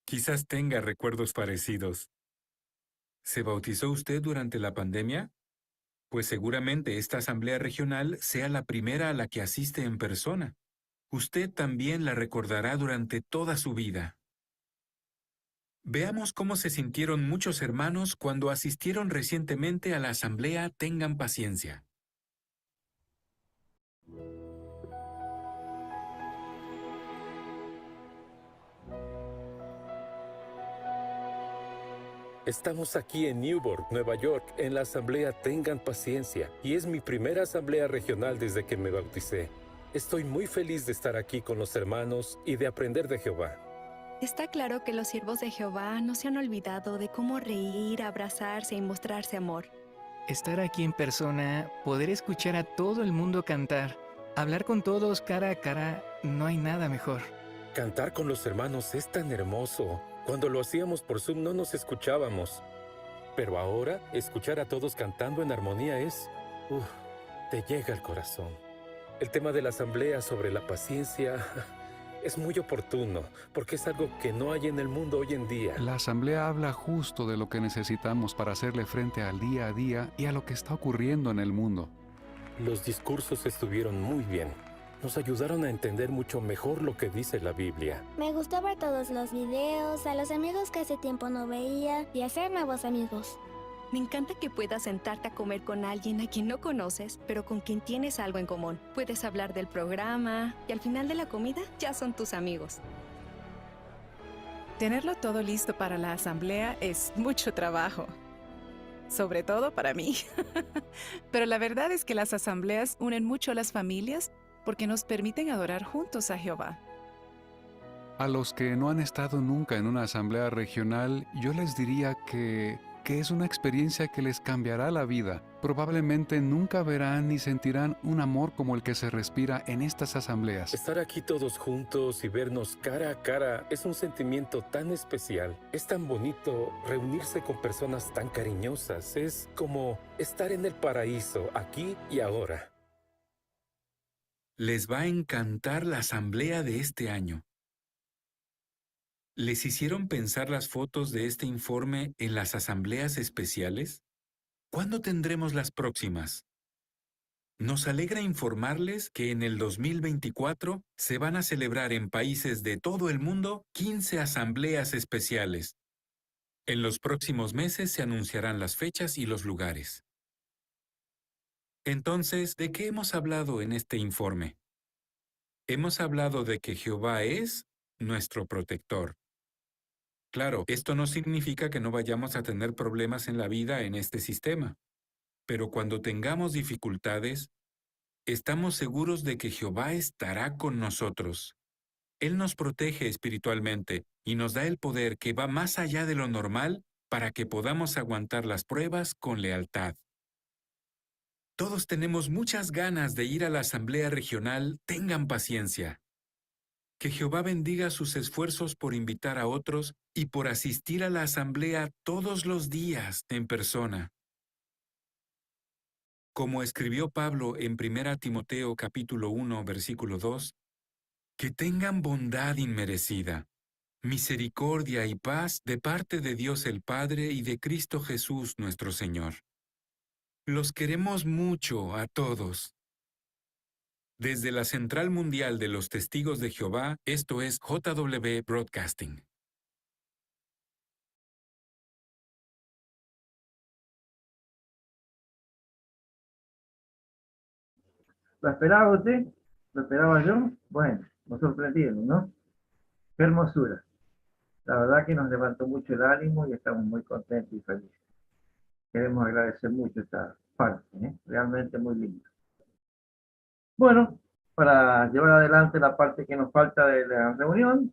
Quizás tenga recuerdos parecidos. ¿Se bautizó usted durante la pandemia? Pues seguramente esta asamblea regional sea la primera a la que asiste en persona. Usted también la recordará durante toda su vida. Veamos cómo se sintieron muchos hermanos cuando asistieron recientemente a la asamblea Tengan Paciencia. Estamos aquí en Newburgh, Nueva York, en la asamblea Tengan Paciencia, y es mi primera asamblea regional desde que me bauticé. Estoy muy feliz de estar aquí con los hermanos y de aprender de Jehová. Está claro que los siervos de Jehová no se han olvidado de cómo reír, abrazarse y mostrarse amor. Estar aquí en persona, poder escuchar a todo el mundo cantar, hablar con todos cara a cara, no hay nada mejor. Cantar con los hermanos es tan hermoso. Cuando lo hacíamos por Zoom no nos escuchábamos. Pero ahora, escuchar a todos cantando en armonía te llega al corazón. El tema de la asamblea sobre la paciencia es muy oportuno, porque es algo que no hay en el mundo hoy en día. La asamblea habla justo de lo que necesitamos para hacerle frente al día a día y a lo que está ocurriendo en el mundo. Los discursos estuvieron muy bien. Nos ayudaron a entender mucho mejor lo que dice la Biblia. Me gustó ver todos los videos, a los amigos que hace tiempo no veía y hacer nuevos amigos. Me encanta que puedas sentarte a comer con alguien a quien no conoces, pero con quien tienes algo en común. Puedes hablar del programa y al final de la comida ya son tus amigos. Tenerlo todo listo para la asamblea es mucho trabajo. Sobre todo para mí. Pero la verdad es que las asambleas unen mucho a las familias porque nos permiten adorar juntos a Jehová. A los que no han estado nunca en una asamblea regional, yo les diría que es una experiencia que les cambiará la vida. Probablemente nunca verán ni sentirán un amor como el que se respira en estas asambleas. Estar aquí todos juntos y vernos cara a cara es un sentimiento tan especial. Es tan bonito reunirse con personas tan cariñosas. Es como estar en el paraíso, aquí y ahora. Les va a encantar la asamblea de este año. ¿Les hicieron pensar las fotos de este informe en las asambleas especiales? ¿Cuándo tendremos las próximas? Nos alegra informarles que en el 2024 se van a celebrar en países de todo el mundo 15 asambleas especiales. En los próximos meses se anunciarán las fechas y los lugares. Entonces, ¿de qué hemos hablado en este informe? Hemos hablado de que Jehová es nuestro protector. Claro, esto no significa que no vayamos a tener problemas en la vida en este sistema. Pero cuando tengamos dificultades, estamos seguros de que Jehová estará con nosotros. Él nos protege espiritualmente y nos da el poder que va más allá de lo normal para que podamos aguantar las pruebas con lealtad. Todos tenemos muchas ganas de ir a la asamblea regional, tengan paciencia. Que Jehová bendiga sus esfuerzos por invitar a otros y por asistir a la asamblea todos los días en persona. Como escribió Pablo en 1 Timoteo capítulo 1, versículo 2, que tengan bondad inmerecida, misericordia y paz de parte de Dios el Padre y de Cristo Jesús nuestro Señor. Los queremos mucho a todos. Desde la Central Mundial de los Testigos de Jehová, esto es JW Broadcasting. ¿Lo esperaba usted? ¿Lo esperaba yo? Bueno, nos sorprendieron, ¿no? Qué hermosura. La verdad que nos levantó mucho el ánimo y estamos muy contentos y felices. Queremos agradecer mucho esta parte, ¿eh? Realmente muy linda. Bueno, para llevar adelante la parte que nos falta de la reunión,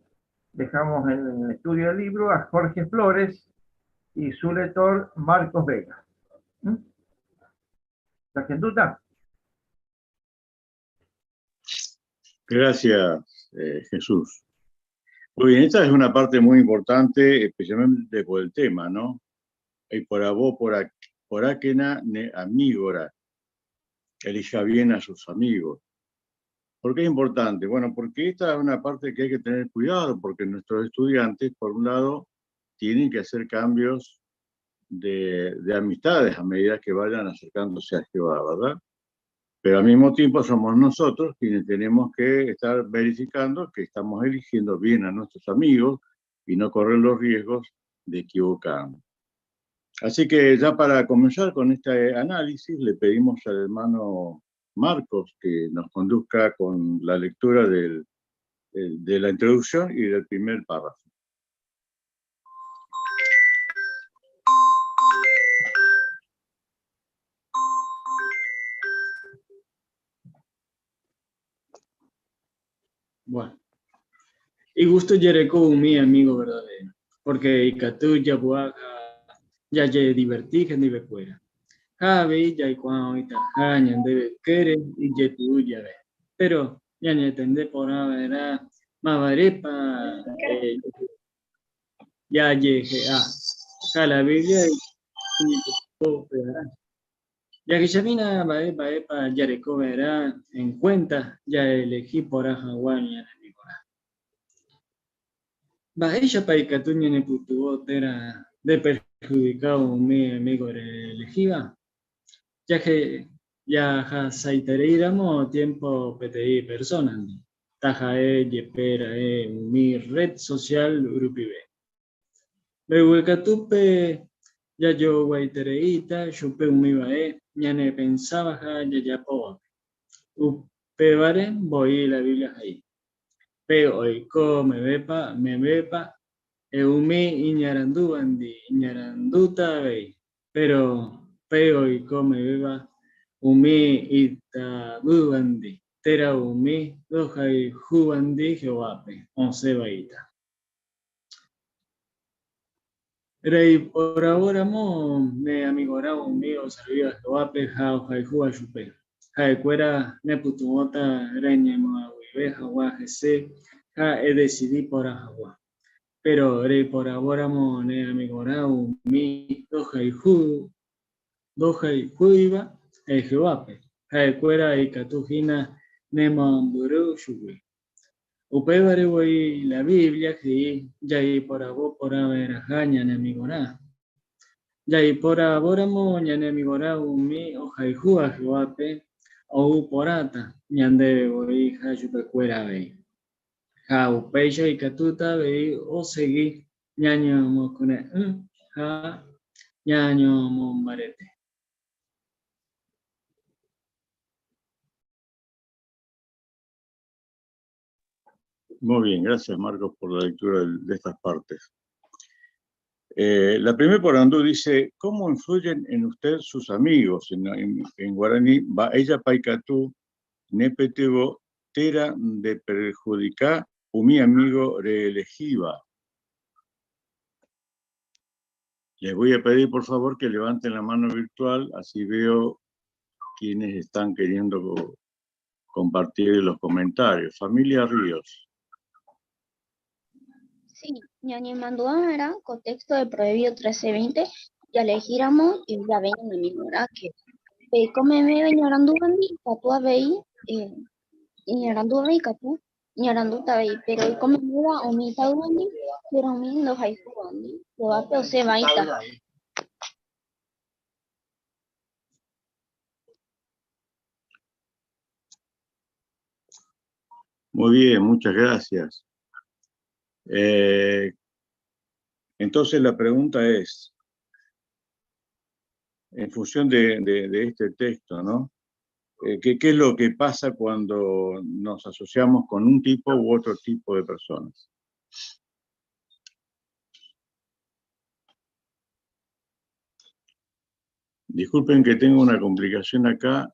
dejamos en el estudio del libro a Jorge Flores y su lector Marcos Vega. ¿La duda? Gracias, Jesús. Muy bien, esta es una parte muy importante, especialmente por el tema, ¿no? Y por avó, por aquena, ne amígora. Elija bien a sus amigos. ¿Por qué es importante? Bueno, porque esta es una parte que hay que tener cuidado, porque nuestros estudiantes, por un lado, tienen que hacer cambios de amistades a medida que vayan acercándose a Jehová, ¿verdad? Pero al mismo tiempo somos nosotros quienes tenemos que estar verificando que estamos eligiendo bien a nuestros amigos y no correr los riesgos de equivocarnos. Así que ya para comenzar con este análisis, le pedimos al hermano Marcos que nos conduzca con la lectura de la introducción y del primer párrafo. Bueno, y gusto Yereco, mi amigo verdadero, porque Icatú ya buaga, ya ye divertí que ni becuera. Javi ya y cuando ita jañan debe querer y ye tú ya ve. Pero ya ni entendé por haber mavarepa ya llegué a la Biblia ya que ya vino para Yereco verá en cuenta ya elegí por Ajahuan y Bahía Paicatuña ne putuvo era de perjudicado mi amigo elegida, ya que ya saiteríamos tiempo PTI personas, taja yepera mi red social urupibe. Luego catupe ya yo guaitereita, chupe umiba ya ne pensaba ya poa. Upevare voy la Biblia ahí. Pero oiko me bepa, eumi iñarandu andi, iñaranduta vei. Pero peo oiko me beba, umi itabu andi, tera umi, dojai jubandi jehuape, once baita. Rey por ahora me amigora umi o servia jehuape, jai juba chupe. Jai cuera ne putumota reñemo veja guajese ja decidí por agua pero re por ahora ne amigorau mi doja y juiva jehuape ja cuera y catujina nemamburu shubi upevare voy la Biblia que ya y por agua por haber jaña ne amigora ya y por ahora ne amigorau mi hoja y jua jehuape o porata ñande voy ja chupe cuera ve ja upecha y catuta ve o seguí ñaño mocune ja ñaño mombarete Muy bien, gracias Marcos por la lectura de estas partes. La primera por Andú dice, ¿cómo influyen en usted sus amigos? En guaraní, va ella paikatú, nepetego, tera de perjudicar, mi amigo reelegiva. Les voy a pedir por favor que levanten la mano virtual, así veo quienes están queriendo compartir los comentarios. Familia Ríos. Sí, ñañe mandó era contexto del Proverbio 13:20, ya le giramos y ya ven en mi hora que come me ñarandu bandi, catua vei, ñarandu vei capu, ñarandu tabei, pero come me va o mi tau bandi, pero mi no hay bandi, lo va a se va ita. Muy bien, muchas gracias. Entonces la pregunta es, en función de este texto, ¿no? ¿Qué es lo que pasa cuando nos asociamos con un tipo u otro tipo de personas? Disculpen que tengo una complicación acá,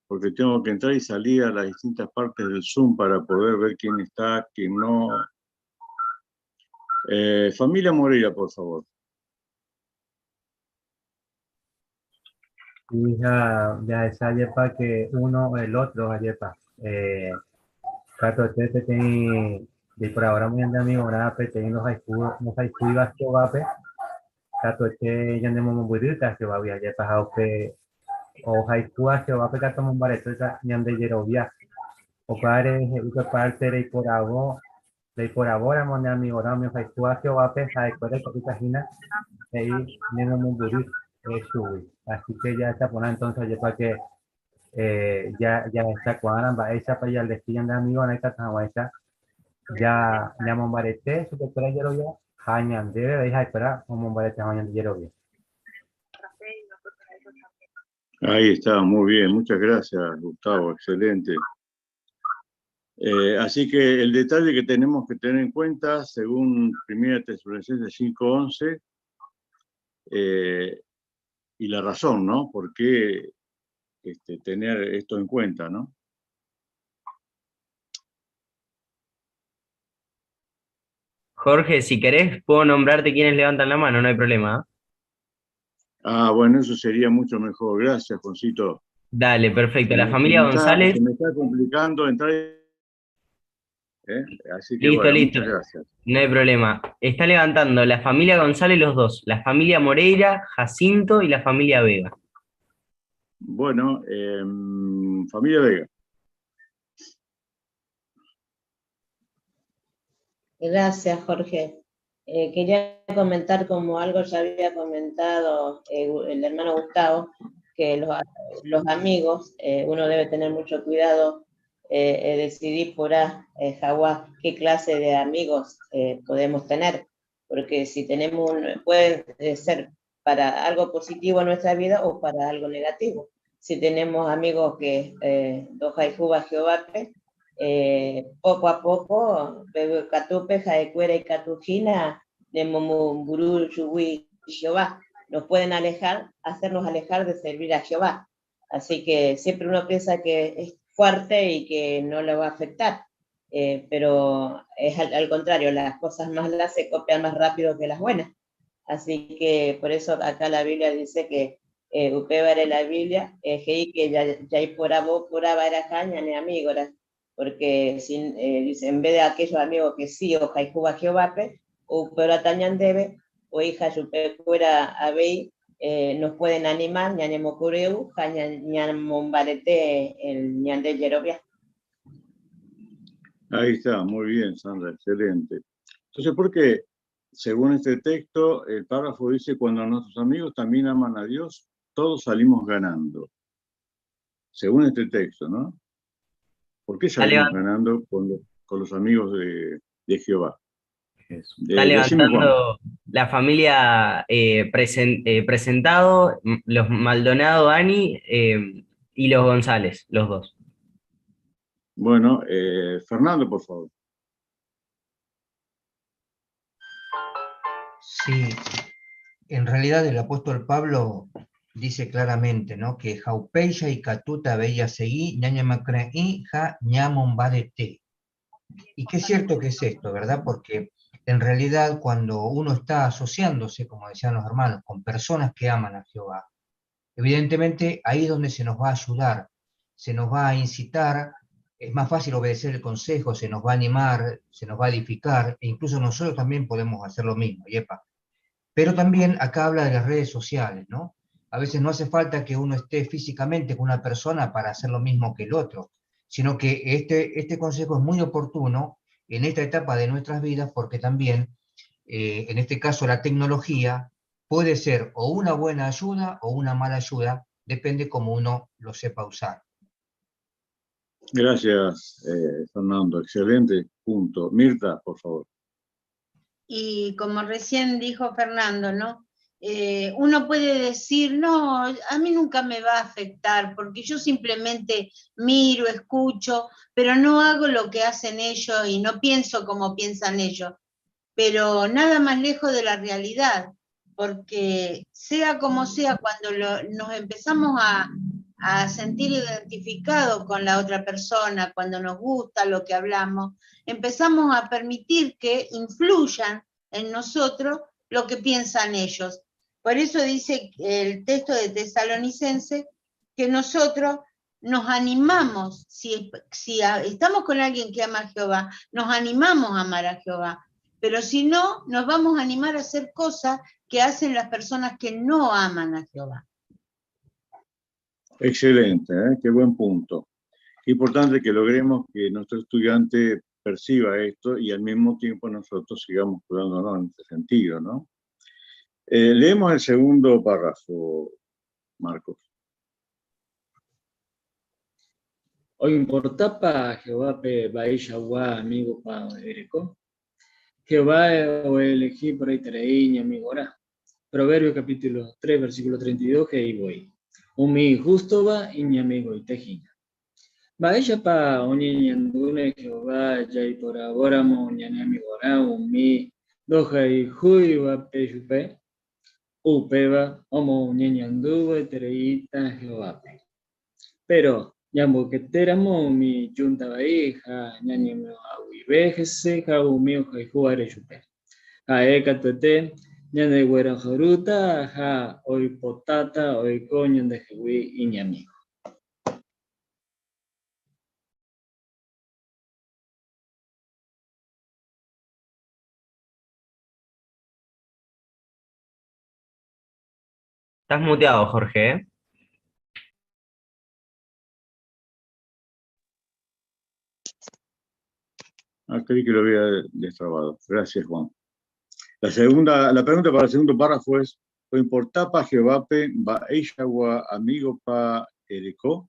porque tengo que entrar y salir a las distintas partes del Zoom para poder ver quién está, quién no. Familia Moreira, por favor. Hija, ya es ayepa que uno el otro ayepa. Cato te tiene de por ahora muy ande amigo nada pe teniendo no hay cuivas que va pe. Cato te ya andemos muy burita que va a ayepa jaupe o hay cuivas que va pe cato muy barato esa ñande yerovia. O pare que parte de por ahora mon amigo no me hay cuivas que va pe hay cuivas que imagina ahí neno muy burita. Así que ya está poniendo entonces ya para que ya está cuadrando esa para ya le siguen de amigos en esta tahuacha ya mombarete su que trae ya hañan debe dejar esperar un mombarete hañan de bien. Ahí está, muy bien, muchas gracias Gustavo, excelente. Así que el detalle que tenemos que tener en cuenta, según 1 Tesalonicenses 5:11, y la razón, ¿no? ¿Por qué tener esto en cuenta, ¿no? Jorge, si querés, puedo nombrarte quienes levantan la mano, no hay problema. Ah, bueno, eso sería mucho mejor. Gracias, Juancito. Dale, perfecto. La familia González. Se me está complicando entrar. Así que Listo, bueno, listo. muchas gracias. No hay problema. Está levantando la familia González los dos, la familia Moreira, Jacinto y la familia Vega. Bueno, familia Vega. Gracias, Jorge. Quería comentar, como algo ya había comentado el hermano Gustavo, que los amigos, uno debe tener mucho cuidado, decidir por Jaguá qué clase de amigos podemos tener, porque si tenemos puede ser para algo positivo en nuestra vida o para algo negativo. Si tenemos amigos que Doja y Juba Jehová, poco a poco, Catupe, Jaecuera y Catujina, de Momungurú, Yugui y Jehová, nos pueden hacernos alejar de servir a Jehová. Así que siempre uno piensa que es fuerte y que no le va a afectar, pero es al contrario, las cosas malas se copian más rápido que las buenas. Así que por eso acá la Biblia dice que Upeba era la Biblia, que ya hay por era caña ni amigo, porque dice, en vez de aquellos amigos que sí, o Jaijuba Jehová, o pero tañan debe, o hija Yupecuera Abey, nos pueden animar, ñanemocureu, ñanemombarete, el ñande Yerovia. Ahí está, muy bien, Sandra, excelente. Entonces, ¿por qué? Según este texto, el párrafo dice, cuando nuestros amigos también aman a Dios, todos salimos ganando. Según este texto, ¿no? ¿Por qué salimos ganando con los amigos de Jehová? Está levantando la familia Presentado, los Maldonado, Ani y los González, los dos. Bueno, Fernando, por favor. Sí, en realidad el apóstol Pablo dice claramente, ¿no? Que Jaupeya y Catuta veía seguí, ñaña macraí, ja ñamon va de té. Y qué cierto que es esto, ¿verdad? Porque en realidad cuando uno está asociándose, como decían los hermanos, con personas que aman a Jehová, evidentemente ahí es donde se nos va a ayudar, se nos va a incitar, es más fácil obedecer el consejo, se nos va a animar, se nos va a edificar, e incluso nosotros también podemos hacer lo mismo, yepa. Pero también acá habla de las redes sociales, ¿no? A veces no hace falta que uno esté físicamente con una persona para hacer lo mismo que el otro, sino que este consejo es muy oportuno en esta etapa de nuestras vidas porque también, en este caso, la tecnología puede ser o una buena ayuda o una mala ayuda, depende cómo uno lo sepa usar. Gracias, Fernando. Excelente punto. Mirta, por favor. Y como recién dijo Fernando, ¿no? Uno puede decir, no, a mí nunca me va a afectar, porque yo simplemente miro, escucho, pero no hago lo que hacen ellos y no pienso como piensan ellos. Pero nada más lejos de la realidad, porque sea como sea, cuando nos empezamos a sentir identificados con la otra persona, cuando nos gusta lo que hablamos, empezamos a permitir que influyan en nosotros lo que piensan ellos. Por eso dice el texto de Tesalonicense que nosotros nos animamos, si estamos con alguien que ama a Jehová, nos animamos a amar a Jehová, pero si no, nos vamos a animar a hacer cosas que hacen las personas que no aman a Jehová. Excelente, qué buen punto. Importante que logremos que nuestro estudiante perciba esto y al mismo tiempo nosotros sigamos cuidándonos en este sentido, ¿no? Leemos el segundo párrafo, Marcos. O importapa Jehová pe baishawa amigo pa Ereko. Jehová o elegí por ahí tereíña amigo ora. Proverbio capítulo 3, versículo 32, que ahí voy. Umi justo va y mi amigo y tejina. Baisha pa oñiñandune Jehová ya y por ahora mo ñane amigo ora umi doja y hui va pe chupe. Upeba omo ñeñanduve tereíta Jehová pe. Pero Yambo que teramo mi junta baija, ñañe me awivejese, jau mi juare chupe. Jaeka tuete, ñane güera joruta, ja, hoy potata, hoy coño de jehui y ñamigo. Estás muteado, Jorge, ¿eh? Creí que lo había destrabado. Gracias, Juan. La pregunta para el segundo párrafo es, ¿o importapa Jehová pe va eishagua amigo pa Ereko?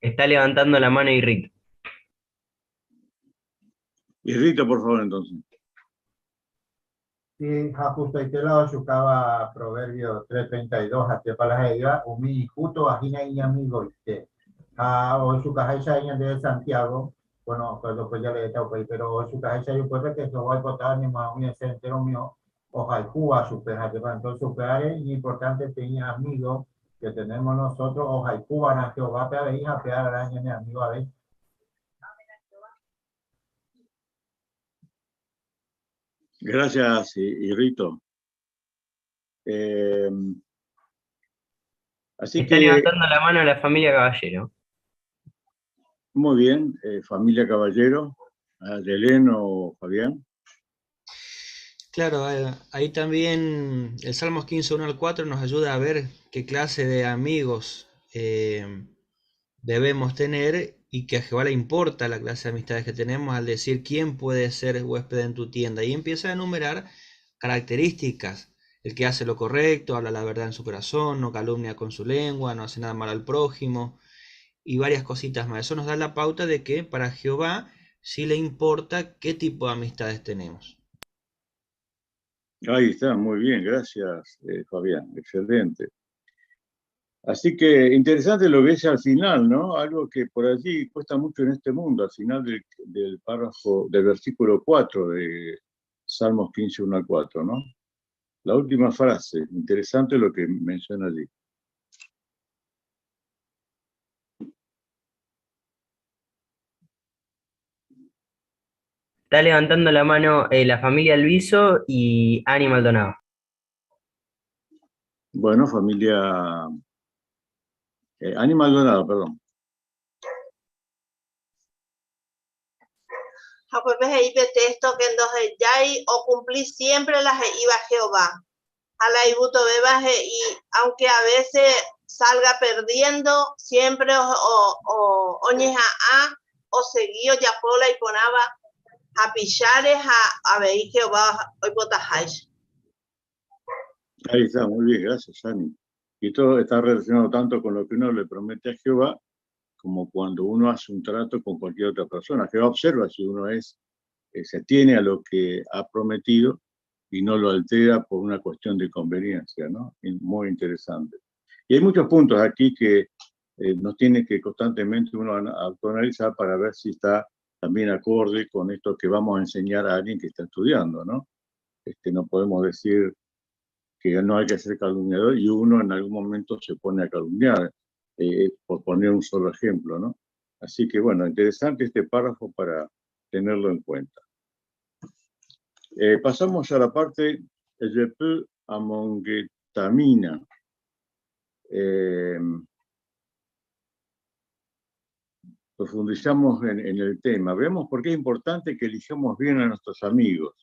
Está levantando la mano Irrit. Irrita, por favor, entonces. Sí, justo ahí te lo yucaba Proverbio 3:32, hacia palabra umi justo agina y amigo este. O su caja de Santiago, bueno, pues ya le he dado, pero su caja yo puedo que se va a votar ni más un entero mío, ojalá Cuba superar, entonces superar es importante tener amigos que tenemos nosotros, ojalá Cuba na Jehová para hija pear araña mi amigo a ver. Gracias, Irrito. Así Está levantando la mano la familia Caballero. Muy bien, familia Caballero, Yelén o Fabián. Claro, ahí también el Salmos 15, 1 al 4 nos ayuda a ver qué clase de amigos debemos tener y que a Jehová le importa la clase de amistades que tenemos al decir quién puede ser huésped en tu tienda. Y empieza a enumerar características. El que hace lo correcto, habla la verdad en su corazón, no calumnia con su lengua, no hace nada malo al prójimo y varias cositas más. Eso nos da la pauta de que para Jehová sí le importa qué tipo de amistades tenemos. Ahí está, muy bien, gracias, Fabián, excelente. Así que interesante lo que dice al final, ¿no? Algo que por allí cuesta mucho en este mundo, al final del párrafo, del versículo 4 de Salmos 15, 1 al 4, ¿no? La última frase, interesante lo que menciona allí. Está levantando la mano la familia Luiso y Ani Maldonado. Bueno, familia... Ani Maldonado, perdón. Pues ahí texto que entonces ya o cumplir siempre las iba Jehová. A la ibuto bebas y aunque a veces salga perdiendo, siempre oñeja o seguí o ya pola y ponaba a pichares a ver Jehová hoy botajáis. Ahí está, muy bien, gracias, Ani. Y todo está relacionado tanto con lo que uno le promete a Jehová como cuando uno hace un trato con cualquier otra persona. Jehová observa si uno se atiene a lo que ha prometido y no lo altera por una cuestión de conveniencia, ¿no? Muy interesante. Y hay muchos puntos aquí que nos tiene que constantemente uno autoanalizar para ver si está también acorde con esto que vamos a enseñar a alguien que está estudiando, ¿no? No podemos decir que no hay que ser calumniador y uno en algún momento se pone a calumniar, por poner un solo ejemplo, ¿no? Así que, bueno, interesante este párrafo para tenerlo en cuenta. Pasamos a la parte je peux amongetamina. Profundizamos en el tema. Vemos por qué es importante que elijamos bien a nuestros amigos.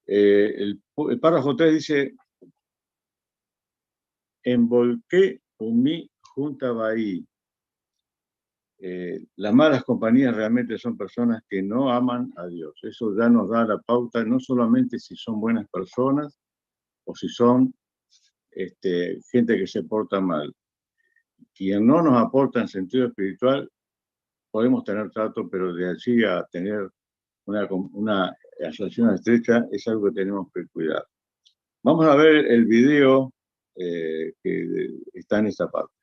El párrafo 3 dice, envolqué umi junta bahí. Las malas compañías realmente son personas que no aman a Dios. Eso ya nos da la pauta, no solamente si son buenas personas o si son gente que se porta mal. Quien no nos aporta en sentido espiritual, podemos tener trato, pero de allí a tener una asociación estrecha es algo que tenemos que cuidar. Vamos a ver el video que está en esta parte.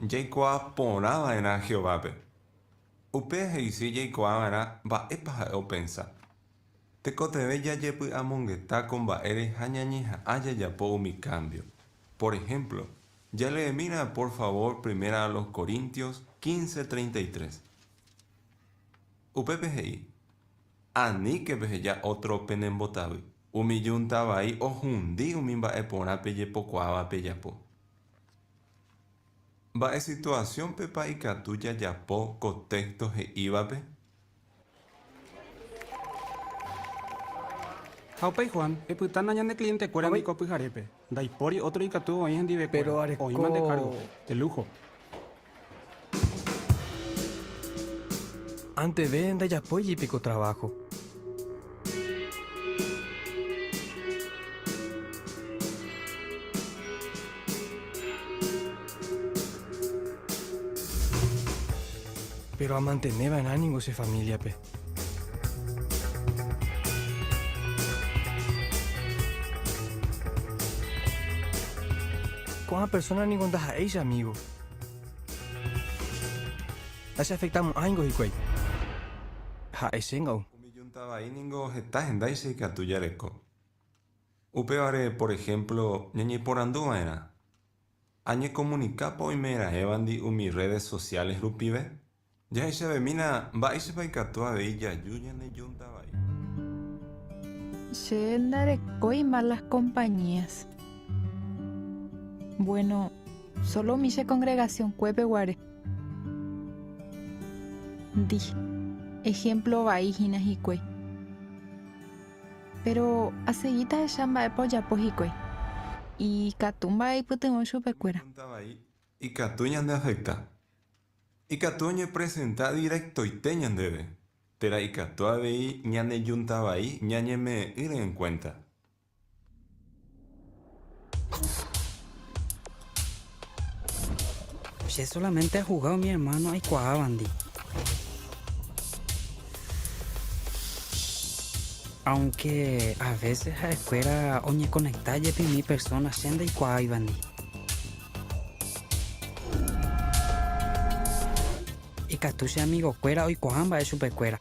Jacoa ponaba en a Jehová. Upe heisi Jacoa era va epa o pensa. Te cote bella yepu amongeta con va eres hañañija haya ya po mi cambio. Por ejemplo, ya le mira por favor primera a los Corintios 15:33. Upe pehei. Ani que peje ya otro penembotabi. Umiyunta vai o hundi umimba epona peye pocuava peyapo. Va a situación pepa y catuya ya po contexto he ibape. Jaupai Juan, eputana ya de cliente cuera mi copi jarepe. Daipori otro y catu hoy en dive. Pero hoy mande cargo. De lujo. Antes ven de ya y pico trabajo. Pero a mantener en ánimo se familia, pe. Con la persona ni con daja ella, amigo. Así afectamos algo y cuey. Ja, es engo. Umiyuntaba ahí ningo estás en daise catuyareko. Upeare, por ejemplo, ñañi por andúa era. Añe comunicapo y mera evandi umi redes sociales rupive. Ya esa bemina va y se va y catua de ella yuya ne yuntaba ahí. Se nareko y malas compañías. Bueno, solo mise congregación cuepe guare. Di, ejemplo vaijinas y cue. Pero a seguita de chamba de polla pojicue. Y catumba y putengo chupecuera. Y catuñan de afecta. Y catuñe presenta directo y teñan debe. Tera y catua de ñane yuntaba ahí, ñañe me ir en cuenta. Yo solamente he jugado mi hermano a Cuabandi. Aunque a veces a escuela oñe conectar y mi persona siendo y Cuabandi. Y catuche amigo cuera hoy Cuamba es super cuera.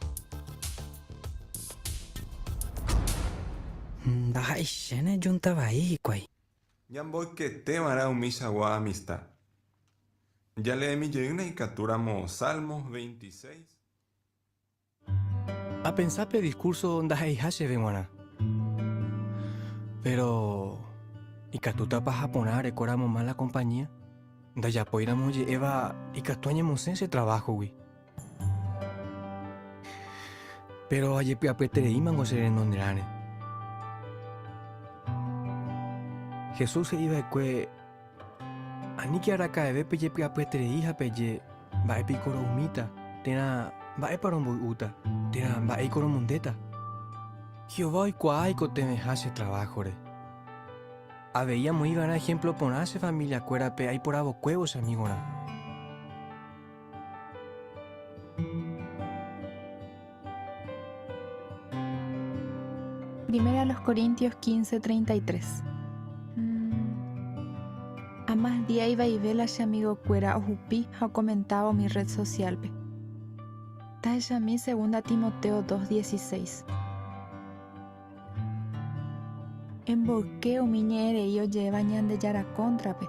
Daja y shene juntaba ahí cuay. Yamboy que te mará un misagua amistad. Ya le mi llena y capturamos Salmos 26. A pensar pe discurso da hache de guana. Pero y catuta pa japonar ecoramos mala compañía. Da ya poiramos eva y catuañemos ese trabajo, güey. Pero ayer apetere iman o ser no nerane. Jesús se iba a que ani que hará cae peye apetere hija peye va epi coro humita tena va para un uta tena va e coro mundeta. Jehová y cuai cote me hace trabajo re. A veíamos iba a ejemplo ponase familia cuera pe ahí por abo cuevos amigona. Primera a los Corintios 15:33. A más día iba y vela si amigo cuera o jupi o comentaba mi red social pe. Ta ella mi segunda Timoteo 2:16. En boque umiñere y oye bañan de yara contra pe.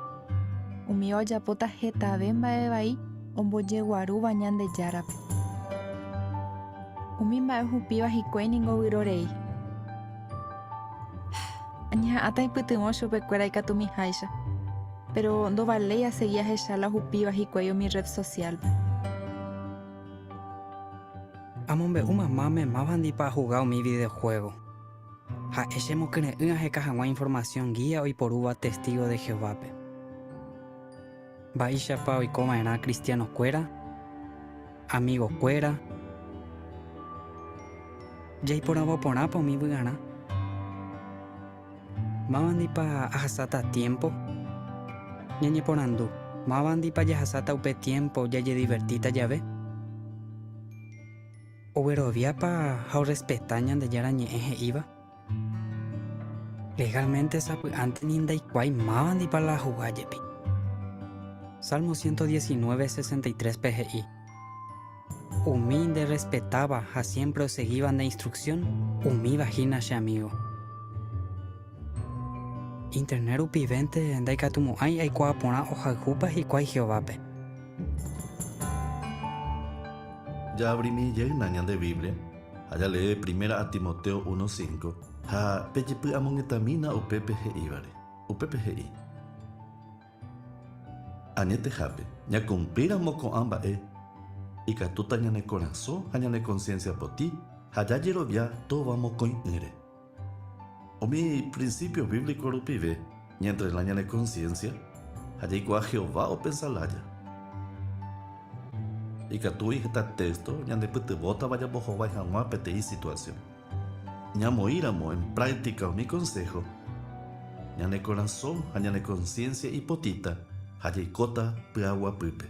Umi olla pota jeta bemba de baí omboye guaru bañan de yara pe. Umi ma jupi bajicue ningo virorei. Aña ata iputimo chupe cuera y catumi haisha. Pero no vale a seguir a echar las upivas y cuello mi red social. Amombe una mame más bandi para jugar mi videojuego. Ja echemos que una jeca jangua información guía hoy por uva testigo de Jehová. Baisha pa hoy coma era cristianos cuera, amigos cuera. Jay por abo por napa mi bugana. Más bandi pa ajasata tiempo. Ñañe ponando, más bandi pa yajasata upe tiempo ya ye divertita ya ve. O verovia pa jau respetañan de yarañe eje iba. Legalmente sabe antes ninda y cuay más bandi pa la jugaye pi. Salmo 119:63 PGI. Humilde respetaba, a siempre seguiban de instrucción, humí vagina she amigo. Internet upivente en daikatumo hay cuapona hoja jupas y cuay Jehovape. Ya abrí mi nañan de Biblia. Allá lee primera a Timoteo 1:5. Ha peyepu amongetamina o PPGI vale. O PPGI. Añete jape. Ya cumpiramos con amba y catuta ñane corazón, añane conciencia por ti. Allá yero ya todo vamos con ere. O mi principio bíblico rupive, mientras la ñane conciencia, allá igual Jehová o pensalaya. Y que tu hija texto, ñane pute bota vaya bojo vaya guapete y situación. Ñamo iramo en práctica mi consejo. Ñane corazón, ñane conciencia y potita, allá cota agua pipe.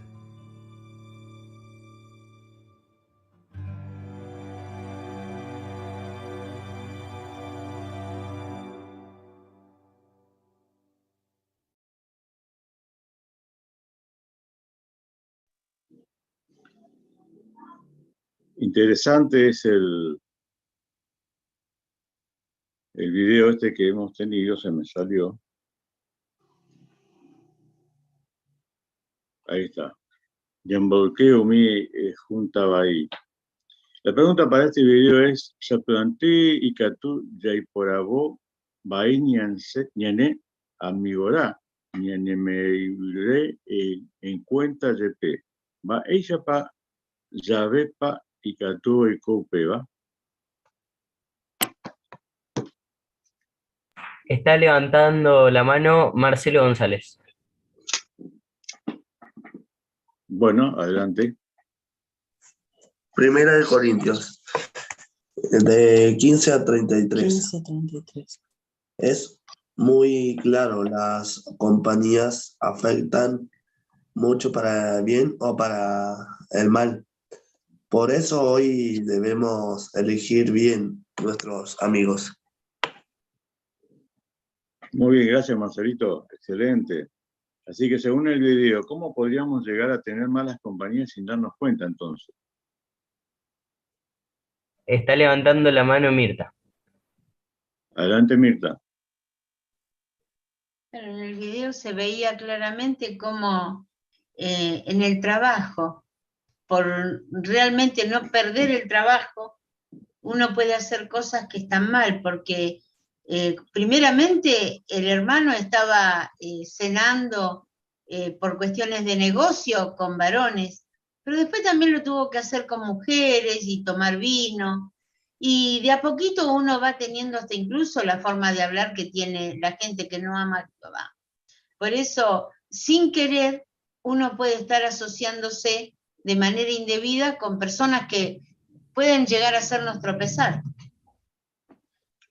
Interesante es el video este que hemos tenido, se me salió. Ahí está. Yambolqueo mi juntaba ahí. La pregunta para este video es: ¿se plantea y catu yaiporabo bai ñane amigorá ñane me en cuenta yp va ella pa yavepa y catu y coupeba? Está levantando la mano Marcelo González. Bueno, adelante. Primera de Corintios, de 15 a 33. 15 a 33. Es muy claro, las compañías afectan mucho para el bien o para el mal. Por eso hoy debemos elegir bien nuestros amigos. Muy bien, gracias Marcelito, excelente. Así que según el video, ¿cómo podríamos llegar a tener malas compañías sin darnos cuenta entonces? Está levantando la mano Mirta. Adelante Mirta. Pero en el video se veía claramente cómo en el trabajo, por realmente no perder el trabajo, uno puede hacer cosas que están mal, porque primeramente el hermano estaba cenando por cuestiones de negocio con varones, pero después también lo tuvo que hacer con mujeres y tomar vino, y de a poquito uno va teniendo hasta incluso la forma de hablar que tiene la gente que no ama a Jehová. Por eso, sin querer, uno puede estar asociándose de manera indebida con personas que pueden llegar a hacernos tropezar.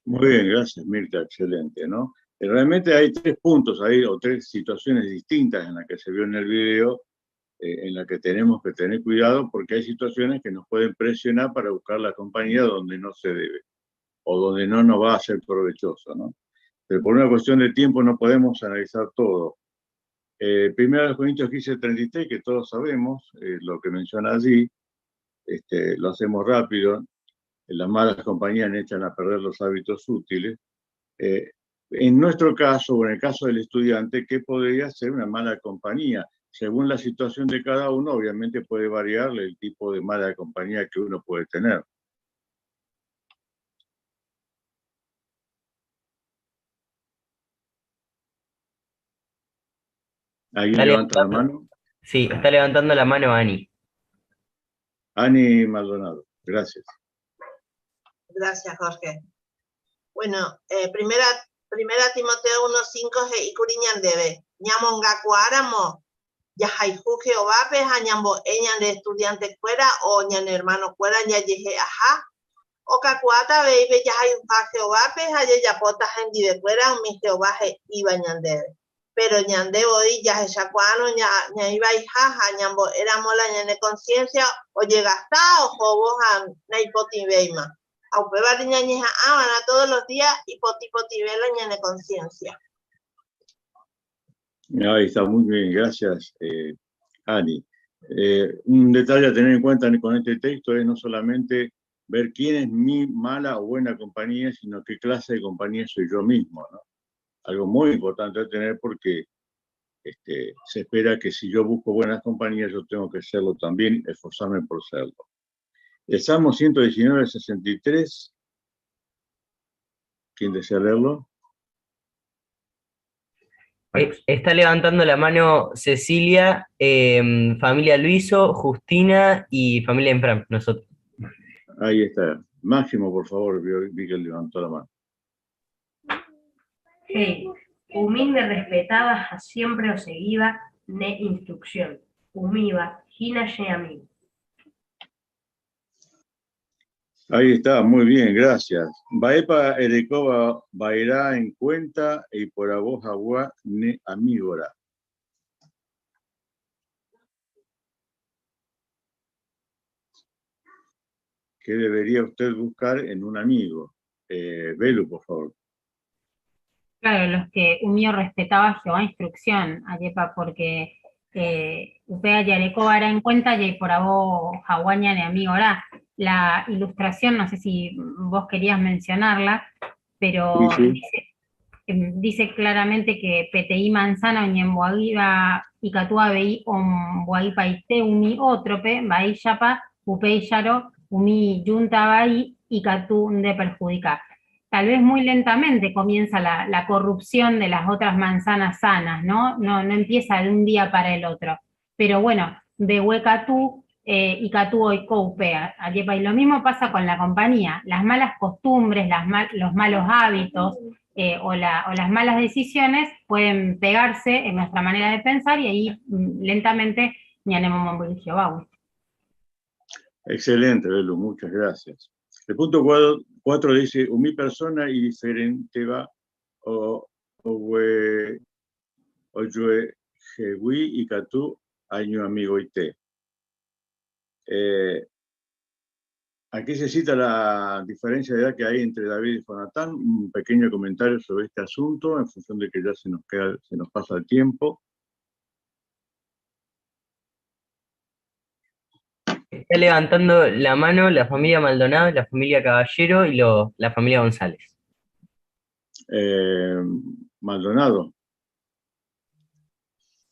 Muy bien, gracias Mirta, excelente, ¿no? Realmente hay 3 puntos ahí, o 3 situaciones distintas en las que se vio en el video, en las que tenemos que tener cuidado, porque hay situaciones que nos pueden presionar para buscar la compañía donde no se debe, o donde no nos va a ser provechoso, ¿no? Pero por una cuestión de tiempo no podemos analizar todo. Primero de Corintios 15:33, que todos sabemos, lo que menciona allí, lo hacemos rápido. Las malas compañías echan a perder los hábitos útiles. En nuestro caso, o en el caso del estudiante, ¿qué podría ser una mala compañía? Según la situación de cada uno, obviamente puede variar el tipo de mala compañía que uno puede tener. ¿Alguien levanta la mano? Sí, está levantando la mano Ani. Ani Maldonado, gracias. Gracias, Jorge. Bueno, primera Timoteo 1:5 y Curiñan debe. Ñamongaku áramo, yajaihu Jehová, peja ñambo eñan de estudiante fuera o ñan hermano fuera, ya yeje ajá. O cacuata beibe yajaihu Jehová, peja yapota gente de fuera, mi Jehová iba ñan debe. Pero ñande hoy ya es chacuano, ña iba y jaja, ñambo era mola ñane conciencia, o llegasta o jobos a naipoti beima. Aunque va ñañeja a todos los días y poti vela ñane conciencia. Ahí está, muy bien, gracias, Ani. Un detalle a tener en cuenta con este texto es no solamente ver quién es mi mala o buena compañía, sino qué clase de compañía soy yo mismo, ¿no? Algo muy importante a tener porque se espera que si yo busco buenas compañías, yo tengo que serlo también, esforzarme por serlo. El Salmo 119:63, ¿quién desea leerlo? Está levantando la mano Cecilia, familia Luiso, Justina y familia Enfram, nosotros. Ahí está. Máximo, por favor, vi que levantó la mano. Hey, humilde respetaba, siempre o seguiba, ne instrucción. Humiva, gina sheamim. Ahí está, muy bien, gracias. Baepa Erecoba Bairá en cuenta y por aboja agua ne amígora. ¿Qué debería usted buscar en un amigo? Belu, por favor. Claro, los que Umio respetaba Jehová instrucción, Ayepa, porque Upea Yareco vara en cuenta y por abo Hawaña de amigo ahora. La ilustración, no sé si vos querías mencionarla, pero sí. Dice claramente que Peteí manzana Ñemboaguiba y Catua Beí Omboaguipa y Teumi Otrope, Baí Yapa, Upei Yaro, Umi Yunta Baí y Catu de perjudicar. Tal vez muy lentamente comienza la corrupción de las otras manzanas sanas, ¿no? No empieza de un día para el otro. Pero bueno, de Huecatú y Catú hoy coupea. Y lo mismo pasa con la compañía. Las malas costumbres, los malos hábitos o las malas decisiones pueden pegarse en nuestra manera de pensar y ahí lentamente ñanemos Jehová. Excelente, Belu, muchas gracias. El punto 4 dice, mi persona y diferente va, o Owe, Oyue, Jehui y Katú, año amigo ite. Aquí se cita la diferencia de edad que hay entre David y Jonatán. Un pequeño comentario sobre este asunto, en función de que ya se nos pasa el tiempo. Está levantando la mano la familia Maldonado, la familia Caballero y la familia González. Maldonado.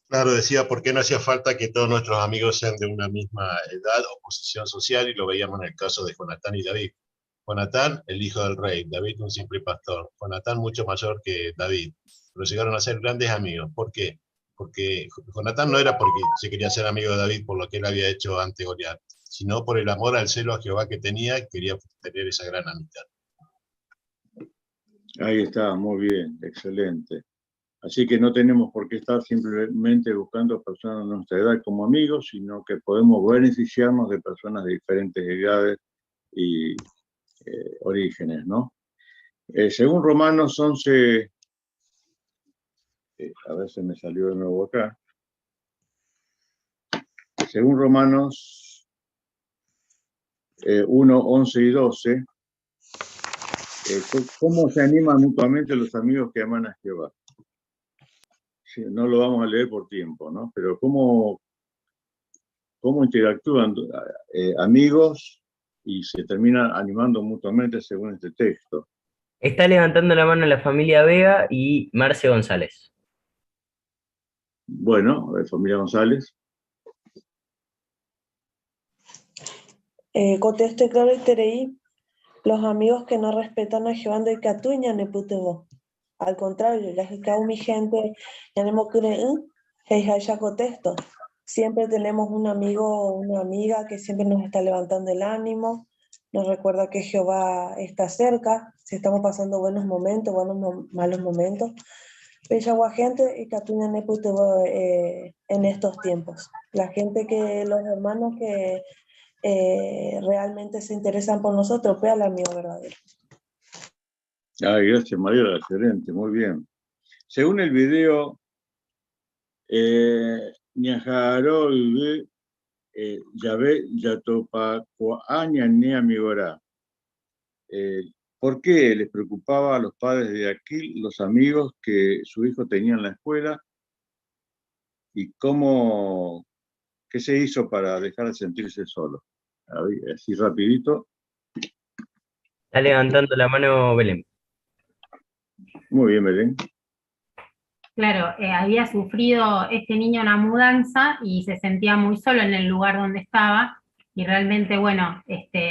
Claro, decía, ¿por qué no hacía falta que todos nuestros amigos sean de una misma edad o posición social? Y lo veíamos en el caso de Jonatán y David. Jonatán, el hijo del rey, David, un simple pastor. Jonatán, mucho mayor que David, pero llegaron a ser grandes amigos. ¿Por qué? Porque Jonatán no era porque se quería ser amigo de David por lo que él había hecho ante Goliat, sino por el amor al celo a Jehová que tenía, quería tener esa gran amistad. Ahí está, muy bien, excelente. Así que no tenemos por qué estar simplemente buscando personas de nuestra edad como amigos, sino que podemos beneficiarnos de personas de diferentes edades y orígenes, ¿no? Según Romanos 11, a ver si me salió de nuevo acá. Según Romanos 1, 11 y 12, ¿cómo se animan mutuamente los amigos que aman a Jehová? Sí, no lo vamos a leer por tiempo, ¿no? Pero ¿cómo interactúan amigos y se terminan animando mutuamente según este texto? Está levantando la mano la familia Vega y Marce González. Bueno, familia González. Contexto claro y tereí, los amigos que no respetan a Jehová de Catuña ne putebo. Al contrario, ya que cada mi gente tenemos que ya contexto. Siempre tenemos un amigo o una amiga que siempre nos está levantando el ánimo, nos recuerda que Jehová está cerca, si estamos pasando buenos momentos, malos momentos. Bella gente y Catuña ne putebo en estos tiempos. La gente los hermanos que realmente se interesan por nosotros, pues al amigo verdadero. Ay, gracias, María, excelente, muy bien. Según el video, Ñajarol Yahvé Yatopa Coaña Ne Amigorá. ¿Por qué les preocupaba a los padres de Aquil los amigos que su hijo tenía en la escuela? ¿Y qué se hizo para dejar de sentirse solo? Así rapidito. Está levantando la mano Belén. Muy bien, Belén. Claro, había sufrido este niño una mudanza y se sentía muy solo en el lugar donde estaba y realmente, bueno,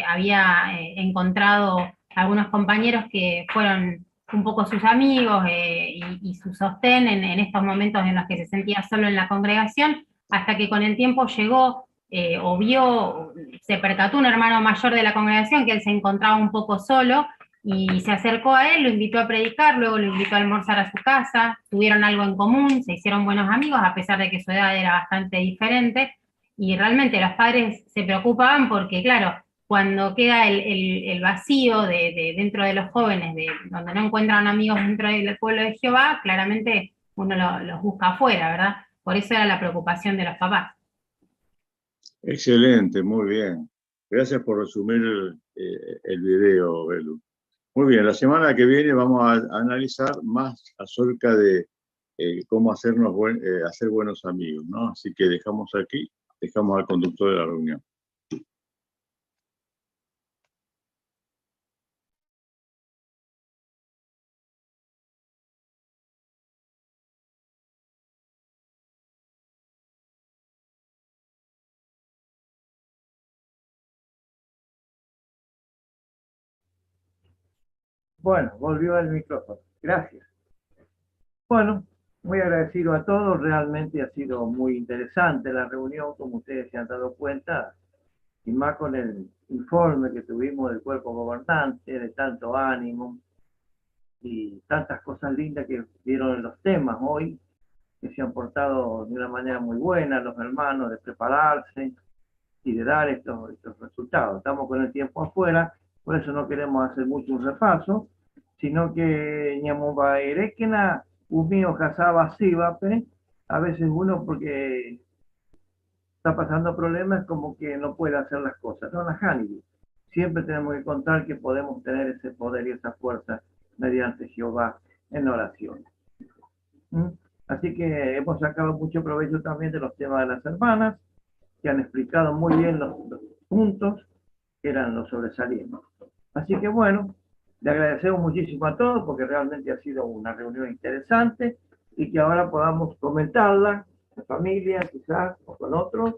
había encontrado algunos compañeros que fueron un poco sus amigos y su sostén en estos momentos en los que se sentía solo en la congregación, hasta que con el tiempo llegó se percató un hermano mayor de la congregación que él se encontraba un poco solo y se acercó a él, lo invitó a predicar, luego lo invitó a almorzar a su casa, tuvieron algo en común, se hicieron buenos amigos a pesar de que su edad era bastante diferente y realmente los padres se preocupaban porque, claro, cuando queda el vacío dentro de los jóvenes, donde no encuentran amigos dentro del pueblo de Jehová, claramente uno los busca afuera, ¿verdad? Por eso era la preocupación de los papás. Excelente, muy bien. Gracias por resumir el video, Belu. Muy bien, la semana que viene vamos a analizar más acerca de cómo hacer buenos amigos, ¿no? Así que dejamos al conductor de la reunión. Bueno, volvió el micrófono. Gracias. Bueno, muy agradecido a todos. Realmente ha sido muy interesante la reunión, como ustedes se han dado cuenta, y más con el informe que tuvimos del cuerpo gobernante, de tanto ánimo y tantas cosas lindas que dieron en los temas hoy, que se han portado de una manera muy buena los hermanos, de prepararse y de dar estos resultados. Estamos con el tiempo afuera, por eso no queremos hacer mucho un repaso, sino que Ñamumba Erequena Umío casaba síbape, a veces uno porque está pasando problemas como que no puede hacer las cosas, no las Hanibi. Siempre tenemos que contar que podemos tener ese poder y esa fuerza mediante Jehová en oración. ¿Mm? Así que hemos sacado mucho provecho también de los temas de las hermanas, que han explicado muy bien los puntos que eran los sobresalientes. Así que bueno, le agradecemos muchísimo a todos porque realmente ha sido una reunión interesante y que ahora podamos comentarla en familia, quizás, o con otros,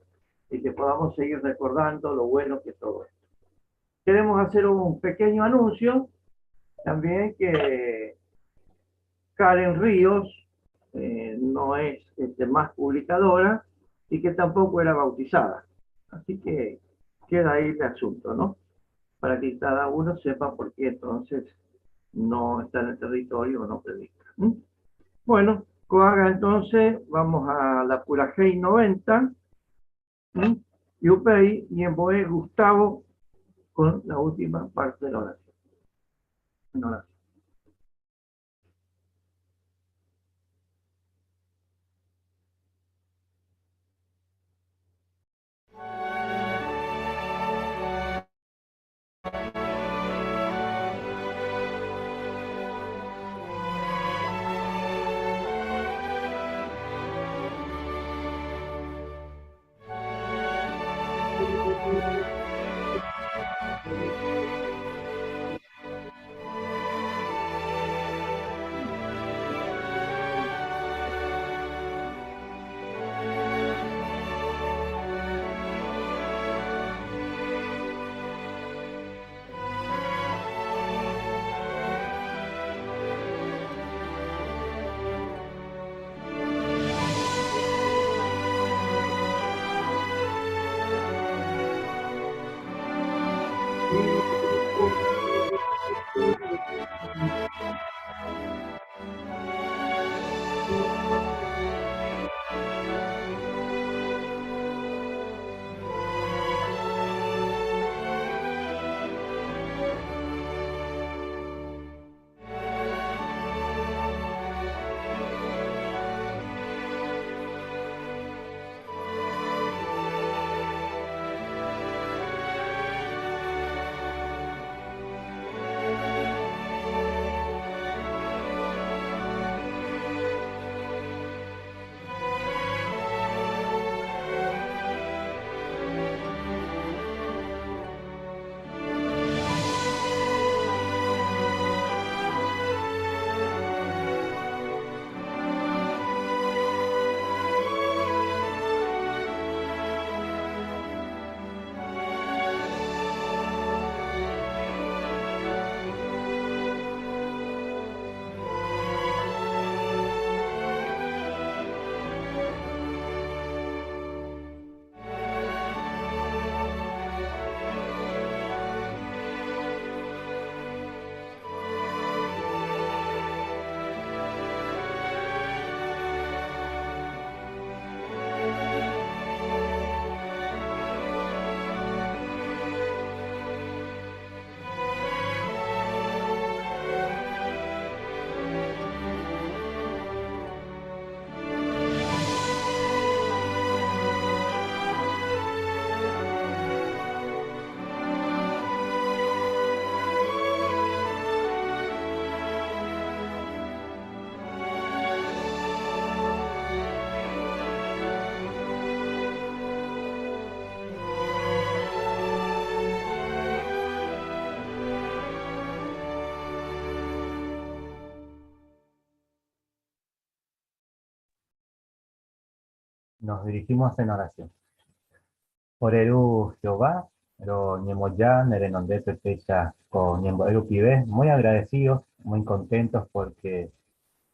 y que podamos seguir recordando lo bueno que es todo esto. Queremos hacer un pequeño anuncio también que Karen Ríos no es más publicadora y que tampoco era bautizada. Así que queda ahí el asunto, ¿no? Para que cada uno sepa por qué entonces no está en el territorio o no predica. ¿Mm? Bueno, Coaga, entonces vamos a la Purajei 90. ¿Mm? Yupei y Emboé Gustavo con la última parte de la oración. Nos dirigimos en oración. Oreru Jehová, pero Ñemoyá, Nerenondé, Pepecha, con Ñemboeru Pibe, muy agradecidos, muy contentos porque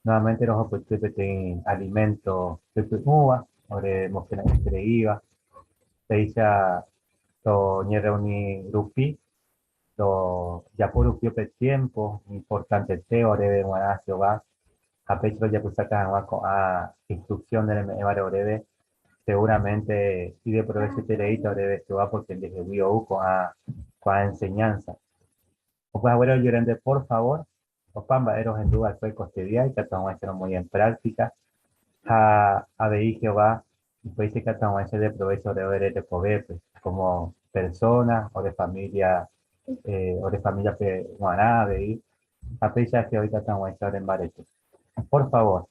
nuevamente los tienen alimento Pepe Uva, Ore Mosquena Estreiva, Peisha, to Ñereuni Rupi, to Yapuru Piope Tiempo, importante te, Ore de Guaná Jehová, Capecho ya pusacas con instrucción del Mevare Orebe. Seguramente pide provecho teleíta de Jehová porque desde Wio con a enseñanza. O pues abuelo llorende, por favor, Opamba eros en duda fue cotidiana y que muy en práctica. A veí Jehová, y pues que de provecho de ver de poder, pues, como persona o de familia guaná, veí. A pesar que hoy que en Bareto. Por favor,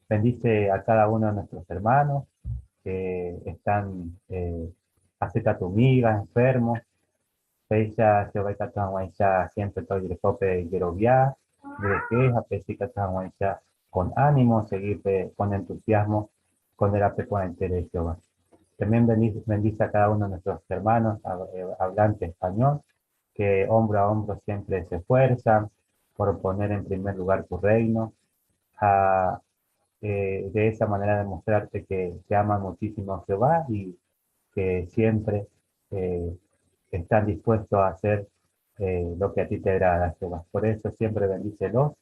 bendice a cada uno de nuestros hermanos que están acepta tu miga, enfermos. Ella se va a siempre todo el cope y gerovia, de queja, pesca con ánimo, seguir con entusiasmo, con el apego a interés Jehová. También bendice a cada uno de nuestros hermanos hablantes español, que hombro a hombro siempre se esfuerzan por poner en primer lugar tu reino, de esa manera demostrarte que te aman muchísimo a Jehová y que siempre están dispuestos a hacer lo que a ti te agrada, Jehová. Por eso siempre bendícelos.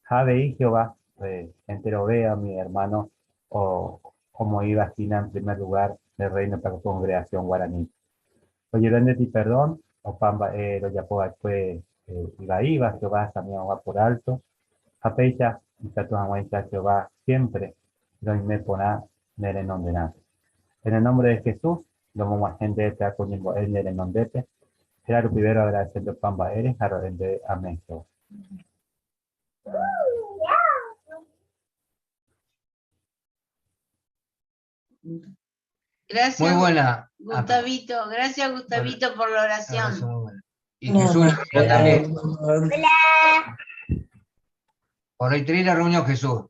Jave y Jehová, entero vea mi hermano, o como iba a China en primer lugar del reino para la congregación guaraní. Oye, bendito y perdón, o Pamba, lo yapoa fue iba, Jehová también va por alto. Apecha, y Jehová siempre lo me pona nere non de nada. En el nombre de Jesús, lo más gente te acuñendo el nere non dete. Claro, primero agradeciendo Pamba eres, amén. Gracias. Muy buena. Gustavito, gracias Gustavito por la oración. Y Jesús también. Hola. Por ahí tenés la reunión, Jesús.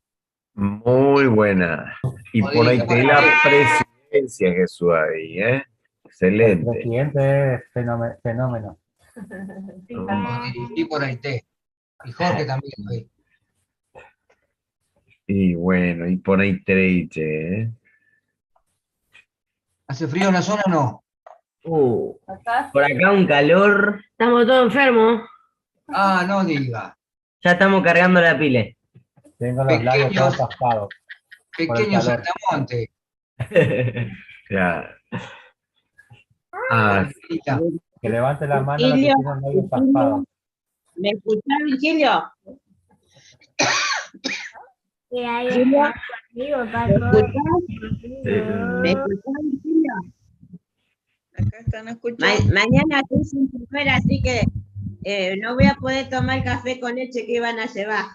Muy buena. Y por ahí tenés la presidencia, Jesús, ahí, ¿eh? Excelente. El presidente es fenómeno. Y por ahí te. Y Jorge también. Ahí. Y bueno, y por ahí Treiche, ¿eh? ¿Hace frío en la zona o no? Por acá un calor. Estamos todos enfermos. Ah, no diga. Ya estamos cargando la pila. Tengo los labios todos raspados. Pequeño saltamonte. Claro. Ah, que levante la mano los que tienen los labios raspados. ¿Me escuchás, Virgilio? ¿Me escuchás, Virgilio? Acá están escuchando. Mañana estoy sin comer, así que no voy a poder tomar café con leche que iban a llevar.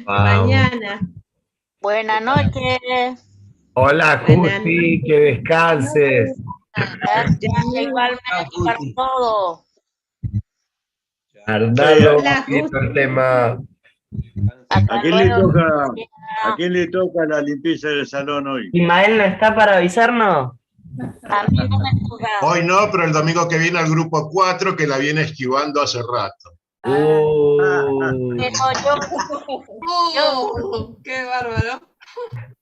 Mañana. Buenas noches. Hola, Justi, que descanses. Gracias, igualmente para todo. Arnaldo, el tema. ¿A quién le toca la limpieza del salón hoy? ¿Ismael no está para avisarnos? Hoy no, pero el domingo que viene al grupo 4 que la viene esquivando hace rato. ¡Qué bárbaro!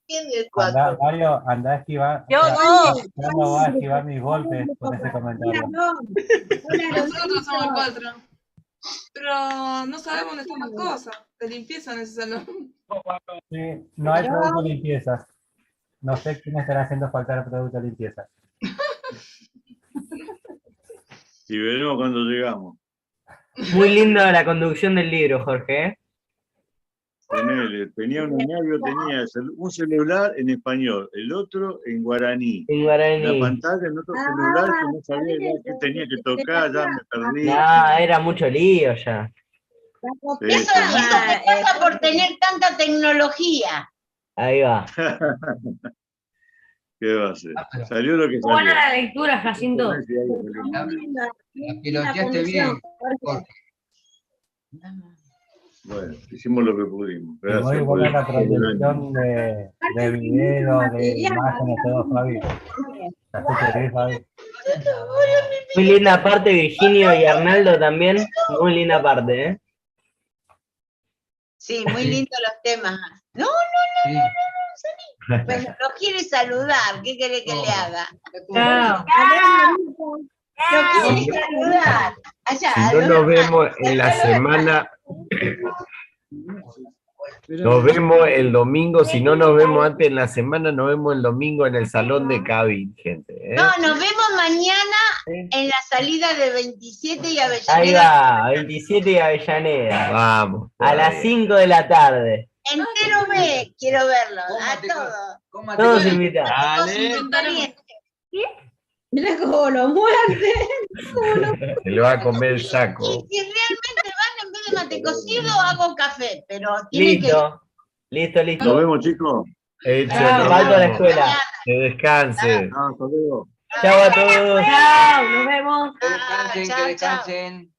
¿Quién es el 4? Mario, anda a esquivar. Yo no. No va a esquivar mis golpes con ese comentario. Nosotros somos el 4. Pero no sabemos dónde están las cosas de limpieza en ese salón. Sí, no hay producto de limpieza. No sé quién estará haciendo faltar el producto de limpieza. Y veremos cuando llegamos. Muy linda la conducción del libro, Jorge, ¿eh? Tenía un novio, tenía un celular en español, el otro en guaraní. En guaraní. La pantalla en otro celular que no sabía ya qué tenía que tocar, ya me perdí. No, era mucho lío ya. Eso pasa por tener tanta tecnología. Ahí va. ¿Qué va a hacer? Salió lo que salió. Buena la lectura, Jacinto. La piloteaste bien, Jorge. Bueno, hicimos lo que pudimos. Gracias. Muy buena la transmisión de video, de imágenes, todo, Fabi. Muy linda parte, Virginio y Arnaldo también. Muy linda parte, ¿eh? Sí, muy lindos los temas. No, Sani. Bueno, lo quiere saludar. ¿Qué quiere que le haga? Lo quiere saludar. Allá, Si no nos vemos en la semana, Nos vemos el domingo, si no nos vemos antes en la semana, nos vemos el domingo en el salón de Cabin, gente. No, nos vemos mañana en la salida de 27 y Ahí Avellaneda. va, 27 y Avellaneda. Vamos. A las 5 de la tarde. Entero B, quiero verlo, a todos. Todos invitados. Mira cómo lo muerde. Se lo va a comer el saco. Si realmente van, en vez de mate cocido, hago café, pero tienen que... Listo. Nos vemos, chicos. Hecho, Falto a la escuela. Que descanse. Hasta luego. Chao a todos. Chao, nos vemos. Que descansen.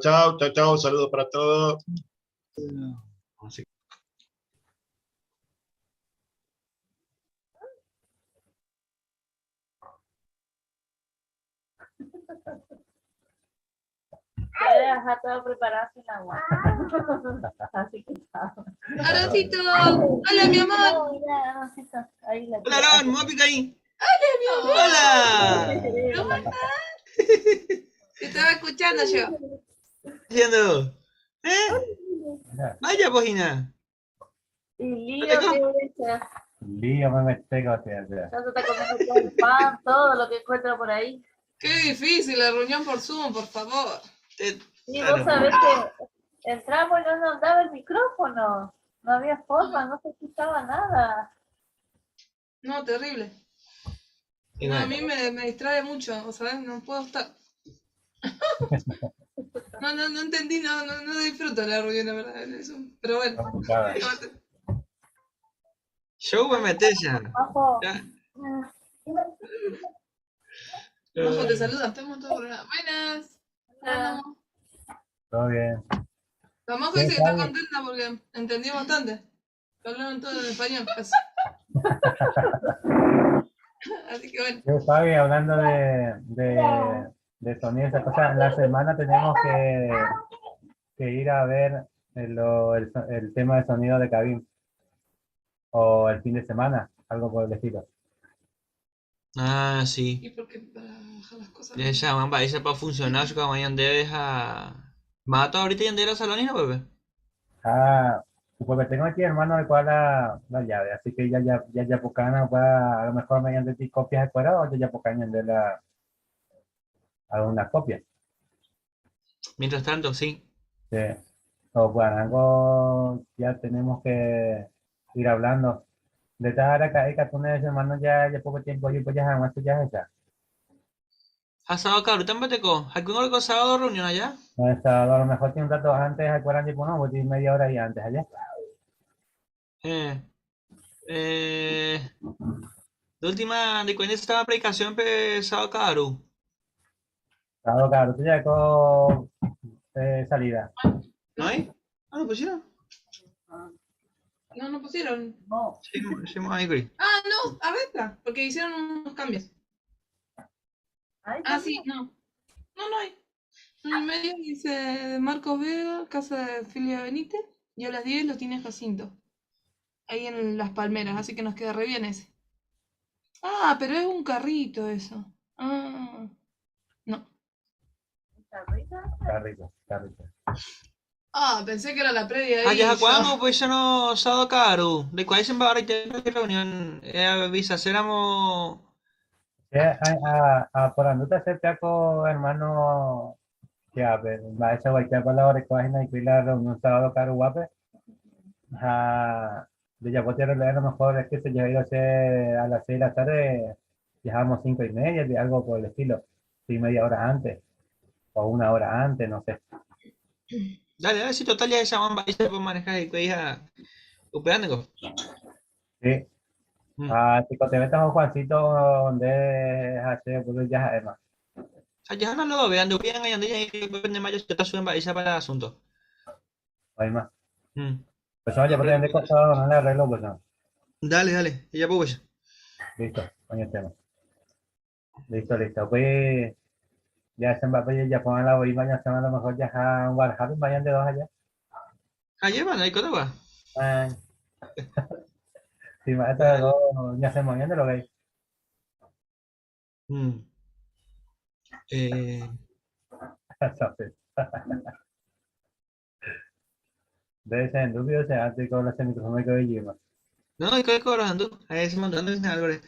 Chao. Saludos para todos. Ya dejar todo preparado sin agua. Así que chao. Aroncito, hola mi amor. Mira, Aroncito, ahí la Hola, Aron, me voy a picar ahí. Hola, mi amor. Hola. ¿Cómo estás? Te estaba escuchando yo. Haciendo. Vaya, Pojina. Y Lío, qué brecha. Lío, me pego hacia allá. Ya se está comiendo todo el pan, todo lo que encuentra por ahí. Qué difícil la reunión por Zoom, por favor. Y vos sabés que entramos y no nos daba el micrófono. No había forma, no se escuchaba nada. No, terrible. No, a mí me distrae mucho, ¿sabes? No puedo estar. No entendí, no disfruto la reunión, la verdad. Eso. Pero bueno. Yo voy a meter ya. Bajo. Bajo, te saluda, estamos todos. Buenas. Hola. Todo bien. La Majo dice que está contenta porque entendió bastante. Hablaron todo en español, casi. Así que bueno. Yo, Fabi, hablando de sonido y esas cosas, la semana tenemos que ir a ver el tema de sonido de Cabin. O el fin de semana, algo por el estilo. Ah, sí. ¿Y por qué para bajar las cosas? Ya llaman, va, ese para funcionar, yo como mañana debes a... ¿Mato ahorita y andé a la salonina, bebé? Ah, pues tengo aquí, hermano, de cuál la llave, así que ya Pucana va, a lo mejor mediante ti copias de fuera o ya Pucana de la alguna copia. Mientras tanto, sí. Sí. O bueno, algo ya tenemos que ir hablando. De esta hora que tú me dices, hermano, ya poco tiempo, yo pues ya jamás tú ya está. Asado caro, tampoco. ¿Algún otro sábado reunión allá? No, el sábado a lo mejor tiene un rato antes, acuerdan tipo, no, voy a ir media hora y antes allá. De última, ¿de cuándo estaba la predicación sábado caro? Sábado caro, tú ya con salida. ¿No hay? Ah, ¿lo pusieron? No pusieron. No. Sí, ahí, güey. Ah, no, a ver, porque hicieron unos cambios. Ah, sí, no. No hay. En el medio dice Marcos Vega, casa de Filia Benítez, y a las 10 lo tiene Jacinto. Ahí en Las Palmeras, así que nos queda re bien ese. Ah, pero es un carrito eso. Ah, no. Carrito. Ah, pensé que era la previa. Ah, ahí, ya yo- cuándo pues ya no sábado caro. ¿De cuál se va a reiterar la reunión? Avisa, éramos... Por andar hacer taco, hermano, que a ver, va a esa guaycha para la hora que vayan a ir la reunión sábado caro guape. De ya a lo mejor es que se llega a hacer a las 6 de la tarde, dejamos 5:30, de algo por el estilo, sí, media hora antes, o una hora antes, no sé. Dale, si total ya se llaman, va a manejar el que hija... Operando. Sí. Chico, te metas a Juancito donde hace, pues ya además. Ya no lo vean, lo vean ahí, y depende más, yo te suben para el asunto. Hay más. Mm. Pues no, ya por de cosas, no le arreglo, pues no. Dale, y ya pues. Listo, coño el tema. Listo. Pues ya se va, pues ya pongan la boima, ya se van a lo mejor ya a un Warhammer, vayan de dos allá. Allá van, ahí cuando va. Sí, más de dos, ya se movían de lo que hay. Debe ser en duda, o sea, antes con la micrófono que veía. No, estoy cobrando. Ahí se mandó Álvarez.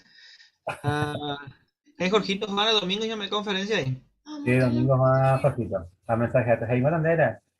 Jorgito, Juana, domingo ya me conferencia ahí. Sí, domingo más cortito. A mensaje a Jaime Bandera.